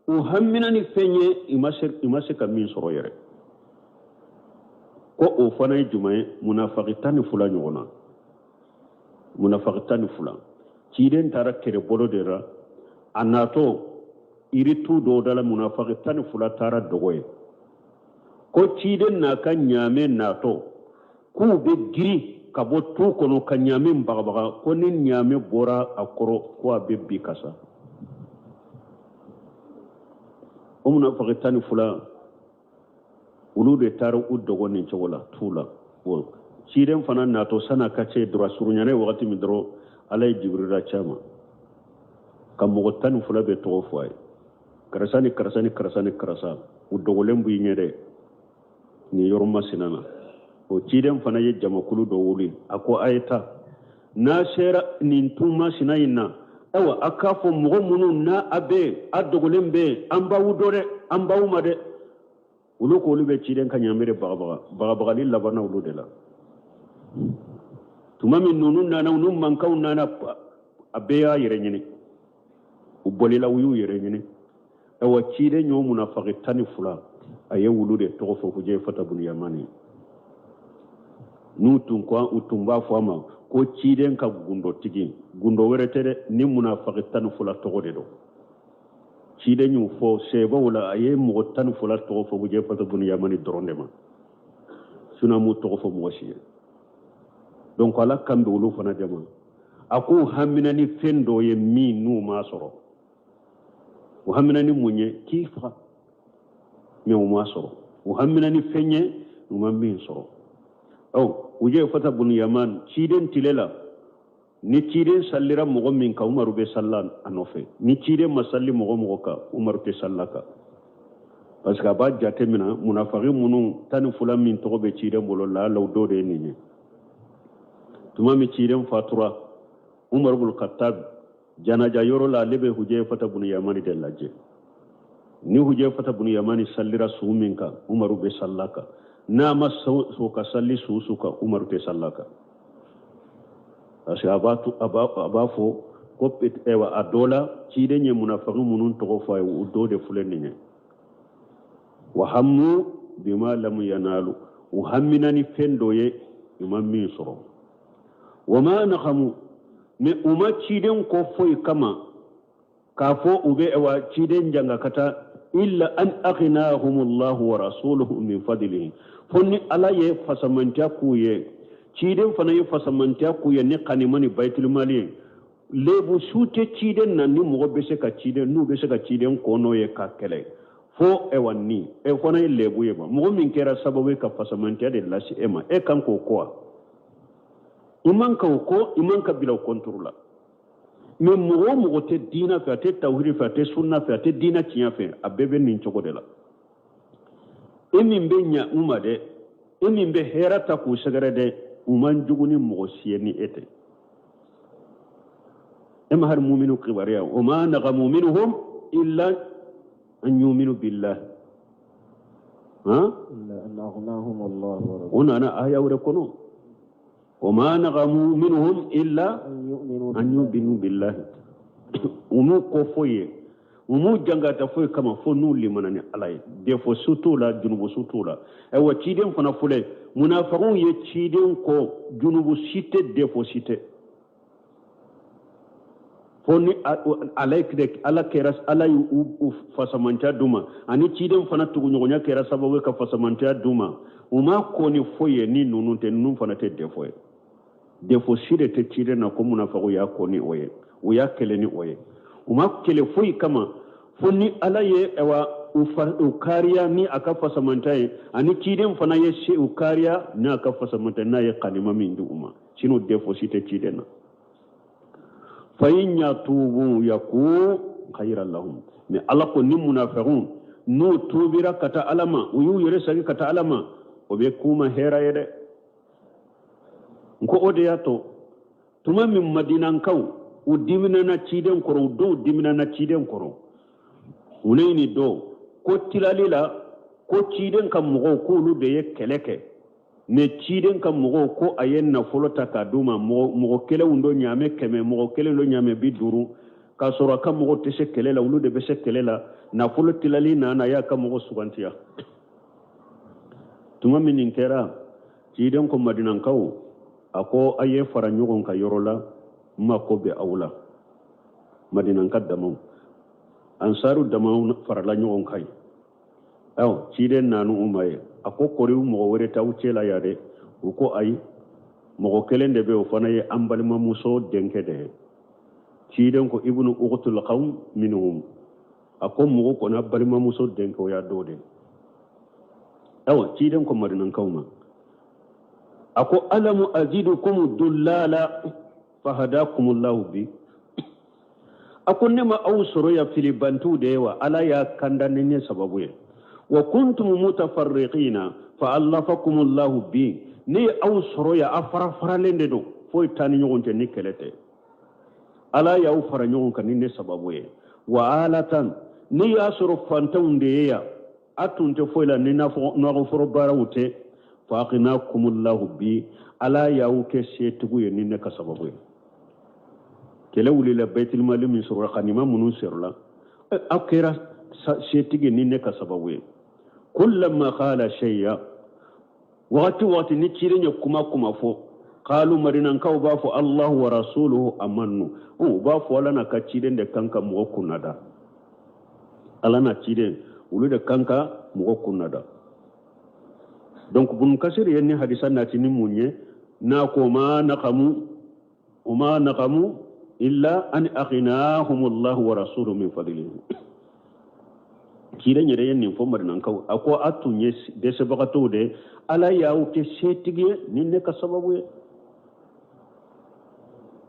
uhammina ni fenye imase ka min soro yere ko o fana jumaye munafiqatan fula nyona munafiqatan fula ciden tara kere bolo dera anato iritu do dala munafiqatan fula tara dogoye ko ciden na kan nyame nato ku be giri kabo tu kono kan nyame mbaga ko ni nyame bora akoro ko abebbi kasa o munafiqatan fula ulu de tara uddogo ni chogola tula wo ciden fana nato sana kace dura surunyane wakati mi dro alay jibril chama kam mo tan fula be to foy karasani karasa uddogo lembu nyede ni yorma sinana o ciden fana ye jamakulu do wuli ako ayta na shera nin tuma sinayina awa akafo mo munun na abe addogo lembe amba wudore amba umade ulu ko ulu be ciden ka nyamere baga li labana ulu de la tuma min nunun nana unum mankaw nana abeya yere nyini uboli la wuyu yere nyini awa cide nyo munafiqatan fula aye wulu de to fo kuje fata bun yamani nutun ko utumba fama ko ciden ka gundo tigi gundo werete ni munafiqatan fula to de do cide nyu fo seba wala aye mo tan fula to fo buje fata bun yamani dorondema suna mu to fo mo shi donc ala kambe wulu fana jama aku hamina ni fendo ye mi nu ma soro o hamina ni munye kifa mi o ma soro o hamina ni fenye no ma min soro o uje fata bun yaman ciden tilela ni ciden sallira mo min ka umaru be sallan anofe ni ciden masalli mo ka umaru te sallaka parce que ba jate mina munafiqi munu tan fulan min to be ciden bolo la law do de ni tuma mi ciden fatura umar ibn khattab janaja yoro la lebe huje fata bun yamani de laje ni huje fata bun yamani sallira suminka umaru be sallaka na so ka salli suka umaru te sallaka ashabatu abafo ko pet ewa adola ciden nye munafiqu munun to fa u do de fulenni wa hammu bima lam yanalu uhamminani fendoye imammi soro wama nakhamu me uma ciden ko foy kama ka fo ube ewa ciden janga kata illa an aghnahumullahu wa rasuluhu min fadlihi fonni alaye fasamanta kuye ciden fana ye fasamanta kuye ne kanimani baitul mali lebu sute ciden nan ni mo be se ka ciden nu be se ka ciden kono ye ka kele fo ewanni e fona ye lebu ye ba mo min kera sababu ka fasamanta de lasi ema e kan ko ko iman ka bila kontrola mais mo te dina fa te tawhid fa te sunna fa te dina tiya fe abebe nin chogo de la emin be nya umade emin be herata ku sagare de uman juguni mo siyeni ete ema har mu'minu qibariya wa ma nagamu minhum illa an yu'minu billah ha illa an aghnahum Allah wa rasuluhu ana aya wure kono وما نغموا منهم إلا أن يؤمنوا بالله ومو كفوية ومو جنغاتا فوي كما فنو لمناني علي ديفو سوتولا جنوب سوتولا ايوا تشيدين فنا فولي منافقون يتشيدين كو جنوب سيتي ديفو سيتي foni alaik de ala keras ala yu fasamanta duma ani tshiden fana tugunyonya keras sababu ka fasamanta duma uma koni foye ni nunu te nunu fana te defoye defo sire te tshiden na ko munafiqu ya koni oye o ya keleni oye uma kele foyi kama foni ala ye ewa ukariya ni aka fasamanta ye ani tshiden fana ye she ukariya ni aka fasamanta na ye kanima min du uma sino defo site tshiden na فإن يتوبوا يكون خيرا لهم mais Allah ko ni munafiqun no tubira kata alama uyu yere sagi kata alama obe kuma hera yede ko ode yato tuma min madinan kaw udimina na ciden koro do dimina na ciden koro unaini do ko tilalila ko ciden kam mo ko lu de ye keleke ne ciden kam mogo ko ayen na folota ka duma mogo kele undo nyame keme mogo kele lo nyame biduru ka soro kam mogo tese kele la ulu de bese kele la na folo tilali na ya kam mogo sugantiya tuma min kera ciden ko madinan kaw ako aye fara nyogon ka yorola ma ko be awla madinan kaddamo ansaru damaw farala nyogon kai aw ciden nanu umaye ako koriw mogo were taw cela yade uko ay mogo kelen de be o fana ye ambalima muso denke de ciden ko ibnu uqtul qawm minhum ako mogo ko na balima muso denke o ya dode aw ciden ko madinan kawma ako alamu azidukum dullala fahadakumullahu bi ako nema aw soro ya filibantu de wa ala ya kandane ne sababu ye wa kuntum mutafarriqina fa allafakum Allah bi ni aw soro ya afara faralende do foy tani nyogonte ni kelete ala ya fara nyogon kan ni sababu ye wa alatan ni ya soro fantawnde ya atunte foy la ni na foro barawute fa aqinakum Allah bi ala ya ke setugo ye ni ne ka sababu ye kele wuli la baitul mal min sura khanima munun sirla akira setige ni ne ka sababu ye كلما قال شيئا وقت نتشيرين كما فو قالوا مرينا كاو بافو الله ورسوله امنوا بافو لنا كتشيرين de kanka mo kunada alana tshireen ulu de kanka mo kunada donc bun kasir yenni hadisan natini munye na ko ma naqamu illa an aghnahum Allah wa rasuluhu min fadlihi kire nyere yen fo marinan kaw ako atunye de sebagato de ala yaw ke setige ninne ka sababu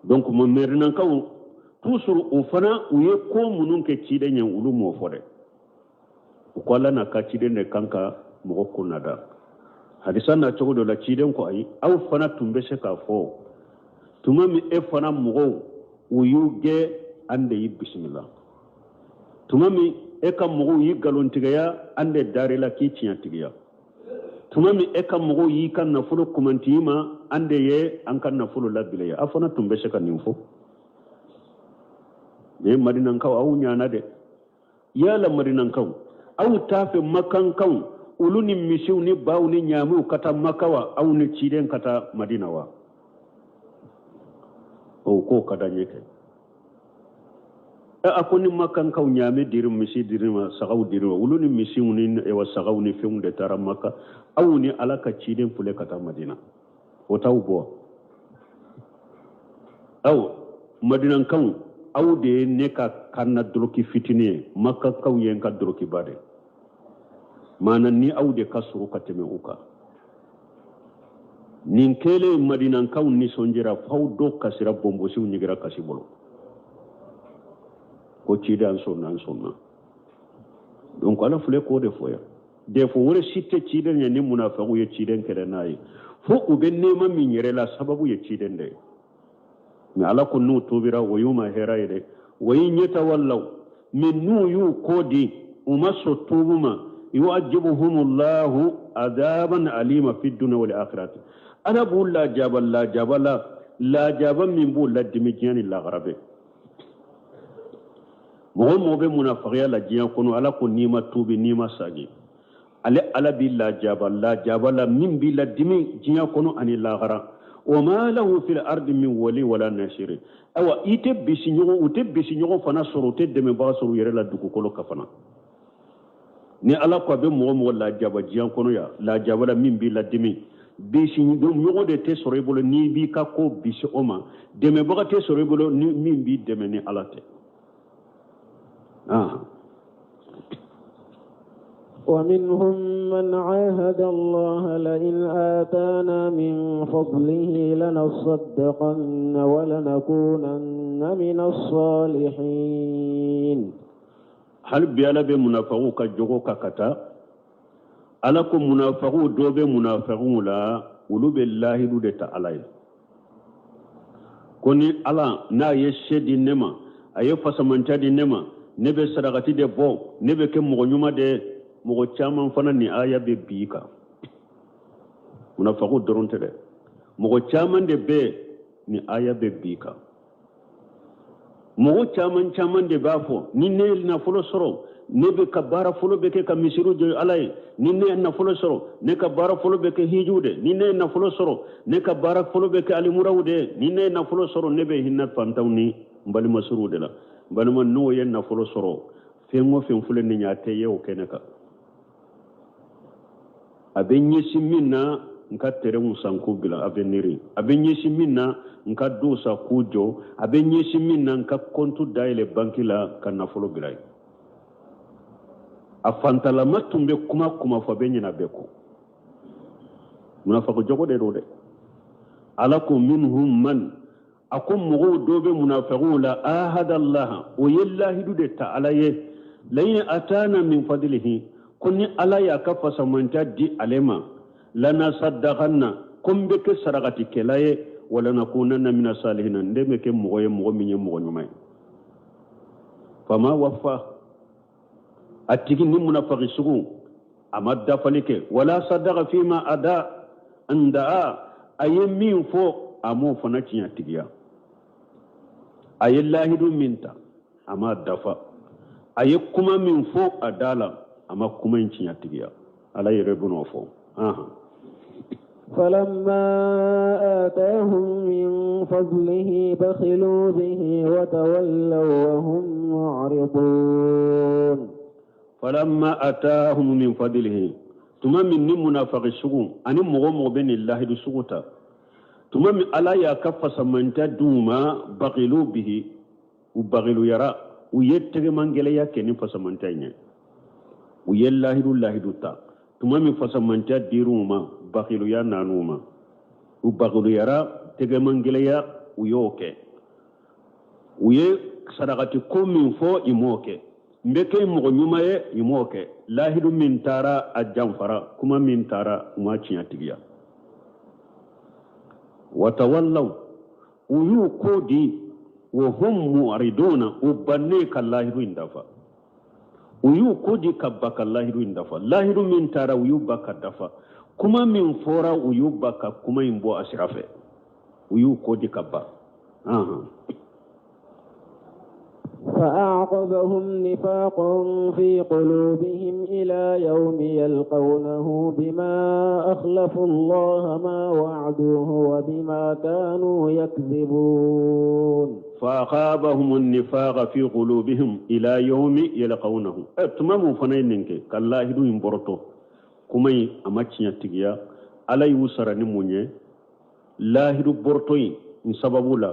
donc mo marinan kaw toujours o fana uye ko munun ke cide nyen ulu mo fode ko ala na ka cide ne kanka mo ko nada hadisan na chogo do la cide ko ay aw fana tumbe se ka fo tuma mi e fana mo uyuge ande yi bismillah tuma mi eka mogo yi galon tigaya ande darila ki tinya tigaya tumami eka mogo yi kan na fulo kumantima ande ye an kan na fulo labilaya afana tumbe sheka ninfo ne madinan kaw awu nyana de yala madinan kaw awu tafe makan kaw uluni misiw ni baw ni nyamu kata makawa awu ni ciden kata madinawa o ko kada nyeke akoni makan kaw nyame dirim misi dirima sagaw dirima uluni misi unin e wa sagaw ni fewun de tara makka awuni alaka ciden fule kata madina o taw bo aw madinan kaw aw de ne ka kanna droki fitine makka kaw yen ka droki bade mana ni aw de kasuru kateme uka nin kele madinan kaw ni sonjira faw do kasira bombo si unyigira kasibolo ko cidan sonna donc ala fule ko de foya de fo wore sitte cidan ya ni munafiqu ye ciden kere nayi fo u be nema min yere la sababu ye ciden de mi ala ko nu tobira wayuma herayde wayin yatawallaw min nu yu kodi umaso tubuma yu'ajibuhumullahu adaban alima fid dunya wal akhirati ana bulla jabala la jaban min bulla dimijani la garabe mo be munafiqiya la jiyan kono ala ko nima tubi nima sagi ale ala billah jabala min billah dimi jiyan kono ani la gara wa ma lahu fil ardi min wali wala nasir awa ite bisinyo fana sorote deme ba soro yere la duku kolo kafana ni ala ko be mo la jaba jiyan kono ya la jabala min billah dimi bisinyo de te soro bolo ni bi ka ko bisi oma deme ba te soro bolo ni min bi deme ni alate ومنهم من عاهد الله لئن آتانا من فضله لنصدقن ولنكونن من الصالحين هل بيالا بمنافقو كجوكو كاكتا ألاكم منافقو دوبي منافقو لا ولو بالله دو دتا علي كوني ألا نا يشدي نما أيو فسمانتا دي نما nebe sadakati de bo nebe ke mogo nyuma de mogo chaman fana ni aya be bika munafiqu doron tede mogo chaman de be ni aya be bika mogo chaman de bafo ni ne na fulo soro ne be kabara fulo be ke ka misiru jo alay ni ne na fulo soro ne kabara fulo be ke hijude ni ne na fulo soro ne kabara fulo be ke alimurawde ni ne na fulo soro ne be hinna pantawni mbali masuru de la mbali man no yen na fulo soro fengo fen fule ni nyaate yew keneka abenye simina nka tere musanku bila aveniri abenye simina nka dosa kujo abenye simina nka kontu daile banki la kana fulo bila afantala matumbe kuma fa benye na beko munafiqu jogo de rode alakum minhum man akum mugo dobe munafiqu la ahada allah wa yallahi dude ta'ala ye lain atana min fadlihi kunni ala ya kafa samanta di alema lana saddaqanna kumbe ke saragati kelaye wala nakunanna min salihin ndeme ke mugo minye mugo nyumay fama wafa atigi ni munafiqi sugu amadda falike wala saddaqa fima ada anda aymin fo amo fana tinya tigiya ayallahidu minta ama dafa ayi kuma min fo adala ama kuma cinya tigiya ala yerebuno fo فلما آتاهم من فضله بخلوا به وتولوا وهم معرضون فلما آتاهم من فضله ثم من منافق السجون أن مغمو بين الله دسوتا ثم ألا يكفى سمنتا دوما بخلوا به وبخلوا يرى ويتغي منجليا كني فسمنتا ويالله الله دوتا ثم من فسمنتا ديروما بخلوا يا نانوما وبخلوا يرى تغي منجليا ويوكي ويه صدقاتي كم من فو يموكي mbeke mogo nyuma ye imoke lahidu min tara ajamfara kuma min tara uma cinya tigiya watawallaw uyu kodi wa hum mu'riduna ubanne kallahidu indafa uyu kodi kabaka lahidu indafa lahidu min tara uyu baka dafa kuma min fora uyu baka kuma imbo asirafe uyu kodi kabba فأعقبهم نفاقا في قلوبهم إلى يوم يلقونه بما أخلفوا الله ما وعدوه وبما كانوا يكذبون فأعقبهم النفاق في قلوبهم إلى يوم يلقونه تمام فنينك كالله دو يمبرتو كمي أماتشي تيجيا على يوسر نموني لا هدو برتوي إن سببولا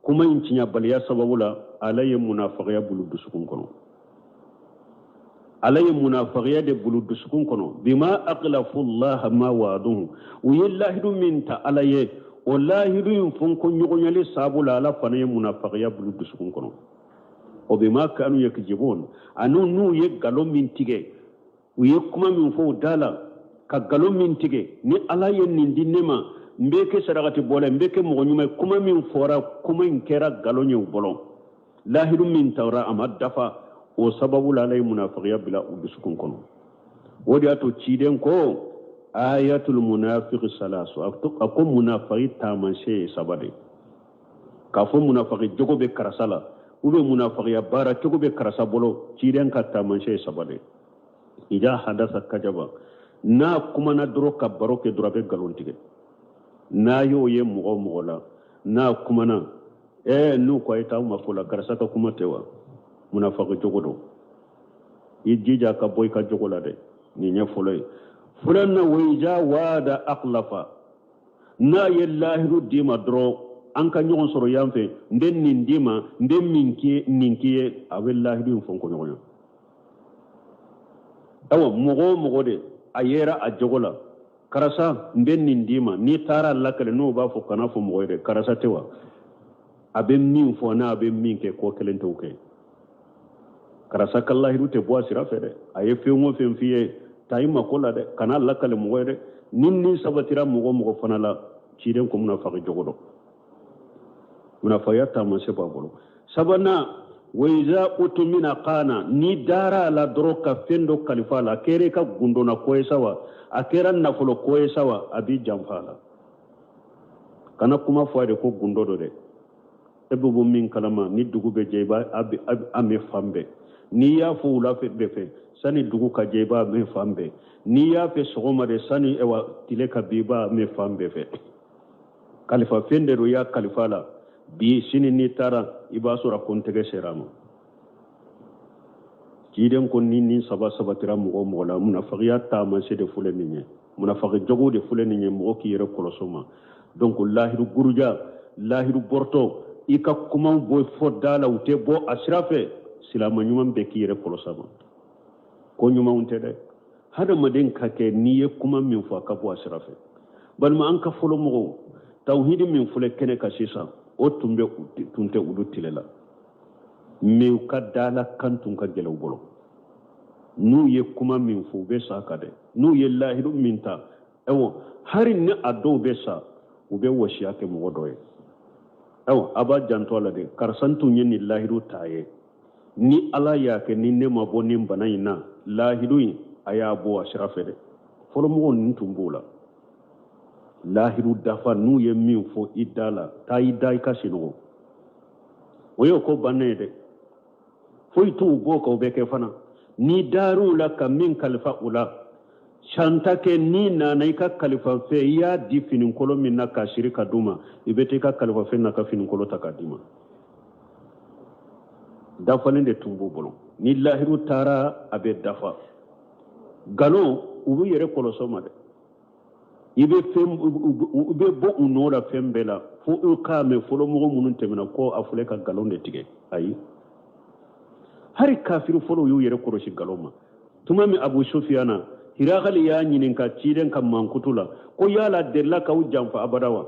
كمي إنتيا بليا سببولا alaye munafiqiya bulu dusukun kono alaye munafiqiya de bulu dusukun kono bima aqlafu Allah ma wa'aduhu willahi minta alaye wallahi dum funko nyugonyale sabula ala fanaye munafiqiya bulu dusukun kono o bima kanu yakjibun anu nu ye galo mintige uye kuma min fo dala ka galo mintige ni alaye nindinema mbeke saragati bole mbeke mogonyuma kuma min fora kuma inkera galo nyu bolon lahidu min tawra amad dafa o sababu la lay munafiqiya bila udusukun kono wodi ato ciden ko ayatul munafiq salasu ako munafiqi tamanse sabade ka fo munafiqi jogo be karasala ube munafiqiya bara jogo be karasa bolo ciden ka tamanse sabade ida hadasa kajaba na kuma na dro ka baroke dro be galontige na yo ye mugo la na kuma na nu ko ita mafula karasata kuma tewa munafiqi jogodo yijija ka boy ka jogola de ni nya fulay fulanna wayja wada aqlafa na yallahi dima dro an ka nyon soro yamfe nden nin dima nden ninkiye awallahi dum fonko nyonya awa mugo de ayera a jogola karasa nden nin dima ni tara lakale no ba fo kana fo mugo de karasa tewa aben min fo na aben min ke ko kelen to ke karasa kallahi rute bo asira fede aye fe mo fen fiye tayima kola de kana lakale mo wede ninni sabatira mo fanala ciden ko munafiqi jogodo munafiyata man se babolo sabana وإذا أتمنى قانا ني دارا لا دروكا فندو كالفالا كيريكا غندونا كويسوا أكيرا نفلو كويسوا أبي جنفالا كانا كما فواري كو غندو دي ebubu min kalama ni dugu be jeba ame fambe ni ya fo la fe befe sani dugu ka jeba me fambe ni ya fe sogoma de sani ewa tile ka biba me fambe fe kalifa fendero ya kalifa la bi sini ni tara iba sura kontege serama jiden ko ni saba tira mo la munafiqiya ta man se de fule ninye munafiqi jogo de fule ninye mo ki yere kolosoma donc lahiru guruja lahiru borto ika kuma boy fodala ute bo asrafe silama nyumam be ki yere kolosama ko nyuma unte de hada maden kake niye kuma min fa ka bo asrafe bal ma an ka folo mo tawhid min fule kene ka sisa o tumbe tunte udu tilela me ka dala kantun ka gelaw bolo nu ye kuma min fu be saka de nu ye lahiru minta ewo harin ne ado be sa ube washiya ke mo doye ewo aba jantola de karsantu ni lahiru taye ni ala ya ke ni ne maboni banayina lahiru aya bo ashrafe de folo mo nin tumbula lahiru dafa nu ye min fo idala tayi dai kasino oyo ko banede foi tu bo ko be ke fana ni daru la kamin kalfa ula shanta ke ni na ka kalfa fe ya di finin kolo min na ka shirika duma ibete ka kalfa fe na ka finin kolo takadima dafa ne tumbu bolo ni lahiru tara abe dafa galo ubu yere kolo soma de ibe fem ube bo unora fembela fo ka me folo mo munun temina ko afule ka galo de tige ayi hari kafiru folo yu yere koroshi galoma tumami abu sufyana hiragali ya nyinin ka ciden kan mankutula ko yala della ka ujamfa abadawa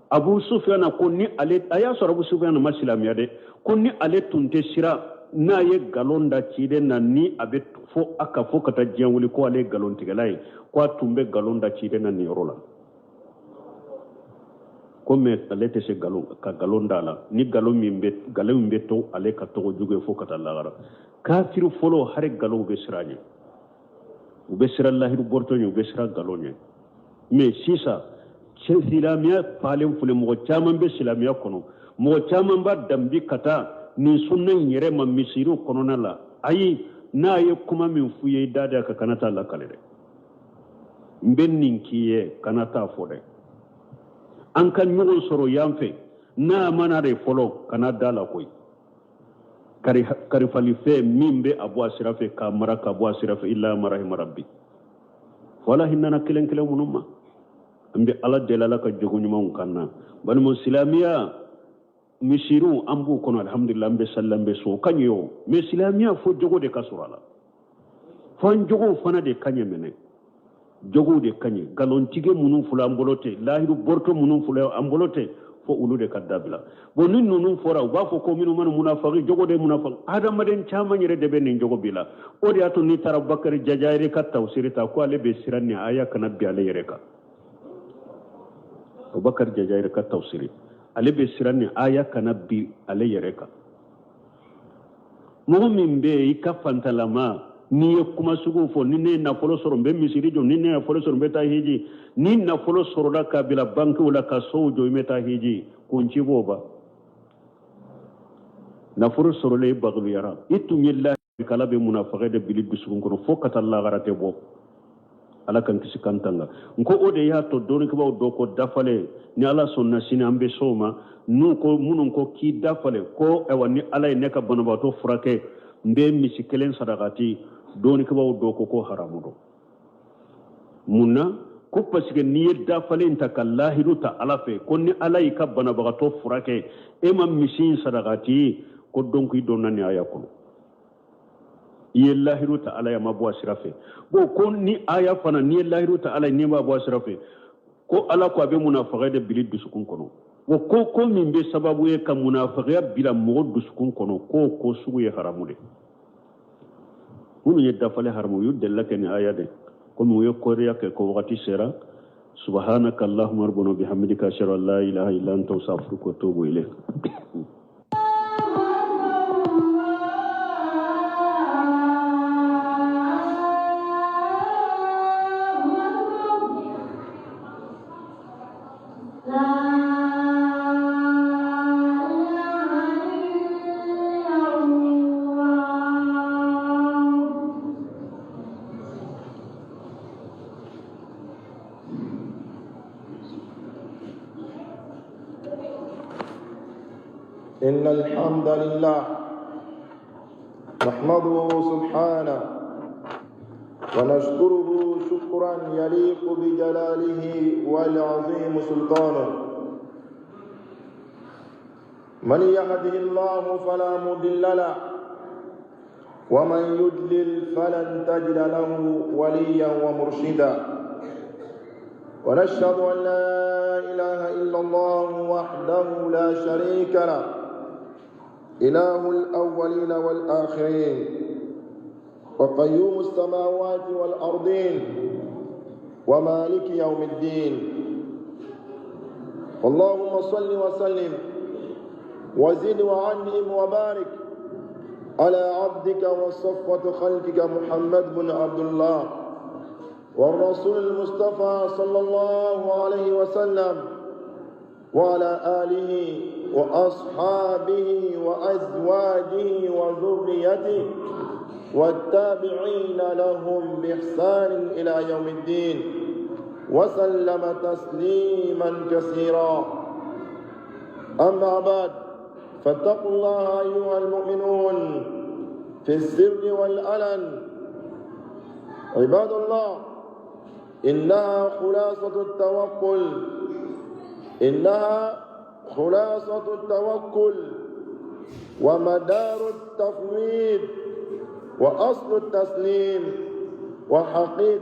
abu sufyana ko ni ale aya so abu sufyana masilamiya de ko ni ale tunte shira na ye galonda ciden na ni abe fo aka fo kata janwuli ko ale galon tigalai ko tumbe galonda ciden na ni rola comme alete se galon ka galonda la ni galon mimbe to ale ka to juge fo kata lagara kafiru folo hare galon be siraje ube sira lahiru bortonyo ube sira galonye mais sisa silamiya palen fule mo chaman be silamiya kono mo chaman ba dambi kata ni sunnan yere ma misiru kono na la ayi na ye kuma min fuye dada ka kanata la kalere mbennin kiye kanata fode an kan ɲɔgɔn sɔrɔ yan fɛ n'a mana de fɔlɔ kana da la koyi karifalifɛn min bɛ a bɔ a sira fɛ k'a mara ka bɔ a sira fɛ illa marahima rabbi wala hinana kelen kelen minnu ma an bɛ ala deli ala ka jogo ɲumanw kan na balima silamiya misiru an b'u kɔnɔ alhamdulillah an bɛ salila an bɛ so o ka ɲɛ o mais silamiya fo jogo de ka sɔrɔ a la fo an jogow fana de ka ɲɛ mɛnɛ jogo de kanye galontige munun fula ambolote lahiru borto munun fula ambolote fo ulu de kadabla bonni nunun fora ba fo ko minu man munafiqi jogo de munafiq adam maden chama nyere de ben jogo bila o de ato ni tara bakari jajaire ka tawsirita ko ale be sirani aya kana bi ale yere ka bakari jajaire ka tawsiri ale be sirani aya kana bi ale yere ka mu'min be ikafantalama ni ye kuma sugu fo ni ne nafolo sɔrɔ n bɛ misiri jɔ ni ne nafolo sɔrɔ n bɛ taa hiji ni nafolo sɔrɔla ka bila bankiw la ka sow jɔ i bɛ taa hiji kunci b'o ba nafolo sɔrɔla i bagaluyara i tun ye lahi kala bɛ munafaqɛ de bili dusukun kɔnɔ fo ka taa lagara tɛ bɔ ala kan kisi kan tanga nko o de y'a to dɔɔnikibaw dɔ ko dafale ni ala sɔnna sini an bɛ so ma n'u ko minnu ko k'i dafale ko ayiwa ni ala ye ne ka banabaatɔ furakɛ n bɛ misi kelen sadakati dɔɔnikibaw dɔ ko haramu don mun na ko parce que n'i ye dafalen ta ka lahiru ta ala fɛ ko ni ala y'i ka banabagatɔ furakɛ e ma misi in sadakati ko donc i donna ni aya kɔnɔ i ye lahiru ta ala ye ma bɔ a sira fɛ bon ko ni aya fana n'i ye lahiru ta ala ye n'i ma bɔ a sira fɛ ko ala ko a bɛ munafaqɛ de bili dusukun kɔnɔ bon ko min bɛ sababu ye ka munafaqɛya bila mɔgɔ dusukun kɔnɔ ko sugu ye haramu de minnu ye dafale haramu y'u delila kɛ ni aya de komi u ye kɔriya kɛ ko wagati sera subhanaka allahumma rabbana bihamdika ashhadu an la ilaha illa anta astaghfiruka wa atubu ilayk إن الحمد لله نحمده سبحانه ونشكره شكرا يليق بجلاله والعظيم سلطانه. من يهده الله فلا مضل له ومن يضلل فلن تجد له وليا ومرشدا. ونشهد أن لا إله إلا الله وحده لا شريك له إله الأولين والآخرين وقيوم السماوات والأرضين ومالك يوم الدين. اللهم صل وسلم وزد وعنهم وبارك على عبدك وصفوة خلقك محمد بن عبد الله والرسول المصطفى صلى الله عليه وسلم وعلى آله وأصحابه وأزواجه وذريته والتابعين لهم بإحسان إلى يوم الدين وسلم تسليما كثيرا. أما بعد، فاتقوا الله أيها المؤمنون في السر والعلن. عباد الله، إنها خلاصة التوكل ومدار التفويض وأصل التسليم وحقيقة